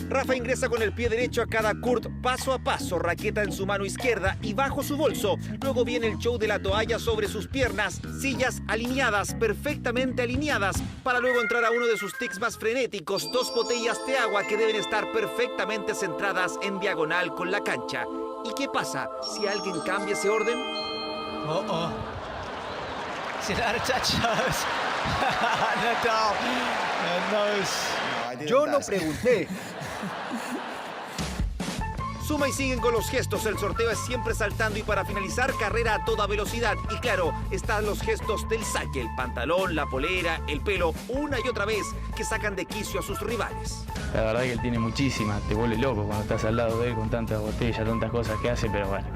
Rafa ingresa con el pie derecho a cada court paso a paso, raqueta en su mano izquierda y bajo su bolso. Luego viene el show de la toalla sobre sus piernas, sillas alineadas, perfectamente alineadas, para luego entrar a uno de sus tics más frenéticos, 2 botellas de agua que deben estar perfectamente centradas en diagonal con la cancha. ¿Y qué pasa si alguien cambia ese orden? Yo no pregunté. Suma y siguen con los gestos, el sorteo es siempre saltando y para finalizar, carrera a toda velocidad. Y claro, están los gestos del saque, el pantalón, la polera, el pelo, una y otra vez, que sacan de quicio a sus rivales. La verdad que él tiene muchísimas, te vuelve loco cuando estás al lado de él con tantas botellas, tantas cosas que hace, pero bueno.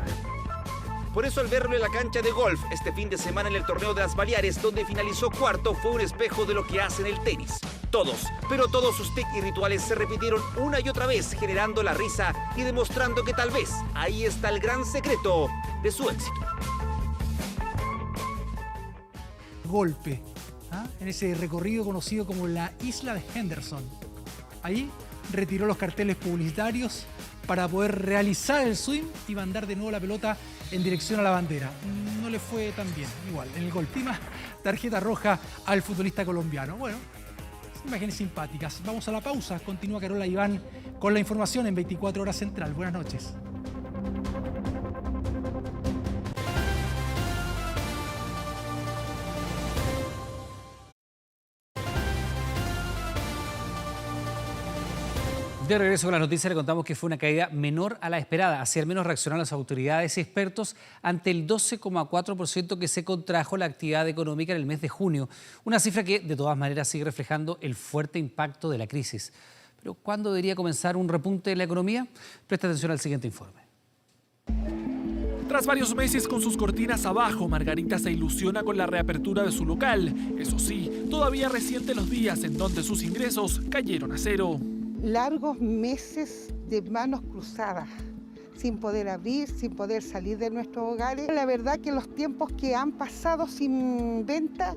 Por eso al verlo en la cancha de golf este fin de semana en el torneo de las Baleares, donde finalizó cuarto, fue un espejo de lo que hace en el tenis. Todos, pero todos sus tics y rituales se repitieron una y otra vez, generando la risa y demostrando que tal vez ahí está el gran secreto de su éxito. Golpe, en ese recorrido conocido como la Isla de Henderson. Ahí retiró los carteles publicitarios para poder realizar el swing y mandar de nuevo la pelota en dirección a la bandera. No le fue tan bien, igual, en el golpe. Tarjeta roja al futbolista colombiano. Bueno, imágenes simpáticas. Vamos a la pausa. Continúa Carola Iván con la información en 24 Horas Central. Buenas noches. De regreso con las noticias le contamos que fue una caída menor a la esperada. Así al menos reaccionaron las autoridades y expertos ante el 12,4% que se contrajo la actividad económica en el mes de junio. Una cifra que de todas maneras sigue reflejando el fuerte impacto de la crisis. Pero ¿cuándo debería comenzar un repunte de la economía? Presta atención al siguiente informe. Tras varios meses con sus cortinas abajo, Margarita se ilusiona con la reapertura de su local. Eso sí, todavía resiente los días en donde sus ingresos cayeron a cero. Largos meses de manos cruzadas, sin poder abrir, sin poder salir de nuestros hogares. La verdad que los tiempos que han pasado sin venta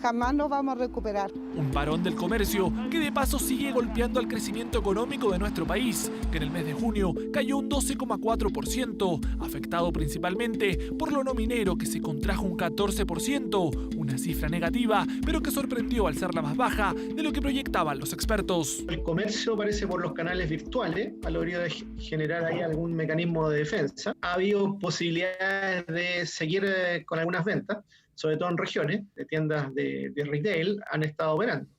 jamás nos vamos a recuperar. Un parón del comercio que de paso sigue golpeando al crecimiento económico de nuestro país, que en el mes de junio cayó un 12,4%, afectado principalmente por lo no minero que se contrajo un 14%, una cifra negativa, pero que sorprendió al ser la más baja de lo que proyectaban los expertos. El comercio parece por los canales virtuales, a la hora de generar ahí algún mecanismo de defensa. Ha habido posibilidades de seguir con algunas ventas, sobre todo en regiones de tiendas de retail, han estado operando.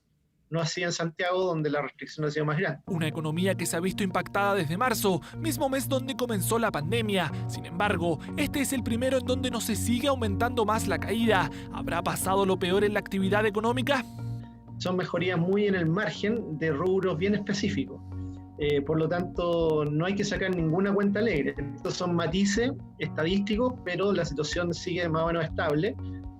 No así en Santiago, donde la restricción ha sido más grande. Una economía que se ha visto impactada desde marzo, mismo mes donde comenzó la pandemia. Sin embargo, este es el primero en donde no se sigue aumentando más la caída. ¿Habrá pasado lo peor en la actividad económica? Son mejorías muy en el margen de rubros bien específicos. Por lo tanto, no hay que sacar ninguna cuenta alegre. Estos son matices estadísticos, pero la situación sigue más o menos estable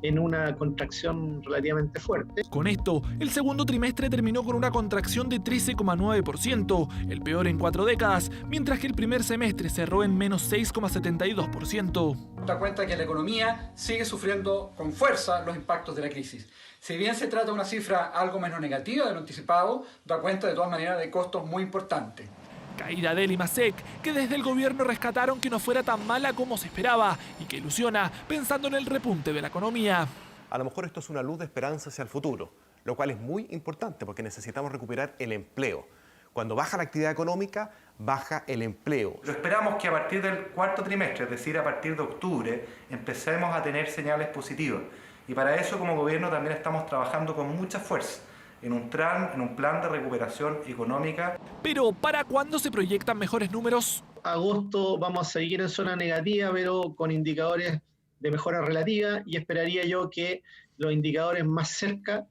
en una contracción relativamente fuerte. Con esto, el segundo trimestre terminó con una contracción de 13,9%, el peor en 4 décadas, mientras que el primer semestre cerró en menos 6,72%. Da cuenta que la economía sigue sufriendo con fuerza los impactos de la crisis. Si bien se trata de una cifra algo menos negativa de lo anticipado, da cuenta de todas maneras de costos muy importantes. Caída del IMASEC, que desde el gobierno rescataron que no fuera tan mala como se esperaba y que ilusiona pensando en el repunte de la economía. A lo mejor esto es una luz de esperanza hacia el futuro, lo cual es muy importante porque necesitamos recuperar el empleo. Cuando baja la actividad económica, baja el empleo. Lo esperamos que a partir del cuarto trimestre, es decir, a partir de octubre, empecemos a tener señales positivas. Y para eso, como gobierno, también estamos trabajando con mucha fuerza en un plan de recuperación económica. Pero, ¿para cuándo se proyectan mejores números? Agosto vamos a seguir en zona negativa, pero con indicadores de mejora relativa, y esperaría yo que los indicadores más cerca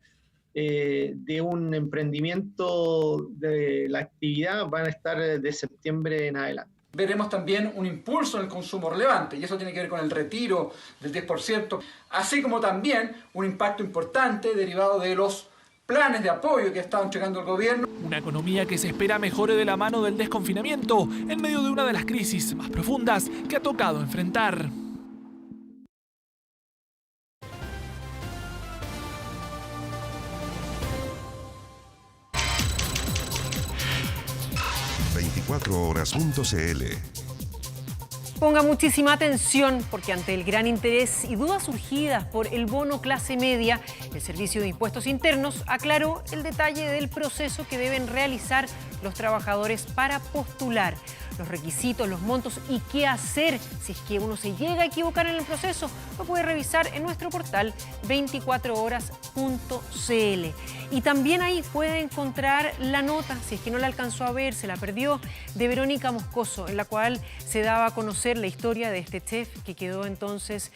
de un emprendimiento de la actividad van a estar de septiembre en adelante. Veremos también un impulso en el consumo relevante, y eso tiene que ver con el retiro del 10%, así como también un impacto importante derivado de los planes de apoyo que ha estado entregando el gobierno. Una economía que se espera mejore de la mano del desconfinamiento en medio de una de las crisis más profundas que ha tocado enfrentar. ...24horas.cl. Ponga muchísima atención porque ante el gran interés y dudas surgidas por el bono clase media, el Servicio de Impuestos Internos aclaró el detalle del proceso que deben realizar los trabajadores para postular, los requisitos, los montos y qué hacer si es que uno se llega a equivocar en el proceso. Lo puede revisar en nuestro portal 24horas.cl. Y también ahí puede encontrar la nota, si es que no la alcanzó a ver, se la perdió, de Verónica Moscoso, en la cual se daba a conocer la historia de este chef que quedó entonces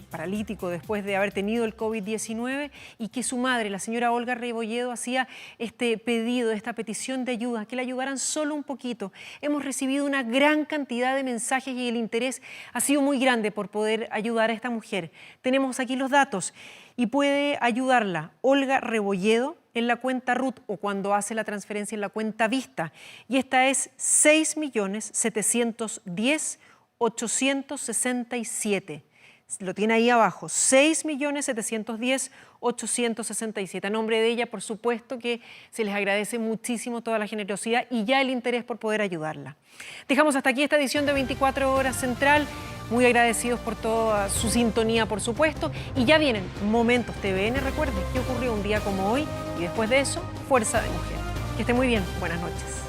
paralítico después de haber tenido el COVID-19 y que su madre, la señora Olga Rebolledo, hacía este pedido, esta petición de ayuda, que le ayudaran solo un poquito. Hemos recibido una gran cantidad de mensajes y el interés ha sido muy grande por poder ayudar a esta mujer. Tenemos aquí los datos y puede ayudarla Olga Rebolledo en la cuenta RUT o cuando hace la transferencia en la cuenta Vista. Y esta es 6.710.867. Lo tiene ahí abajo, 6.710.867. A nombre de ella, por supuesto que se les agradece muchísimo toda la generosidad y ya el interés por poder ayudarla. Dejamos hasta aquí esta edición de 24 Horas Central. Muy agradecidos por toda su sintonía, por supuesto. Y ya vienen Momentos TVN. Recuerden qué ocurrió un día como hoy y después de eso, Fuerza de Mujer. Que esté muy bien. Buenas noches.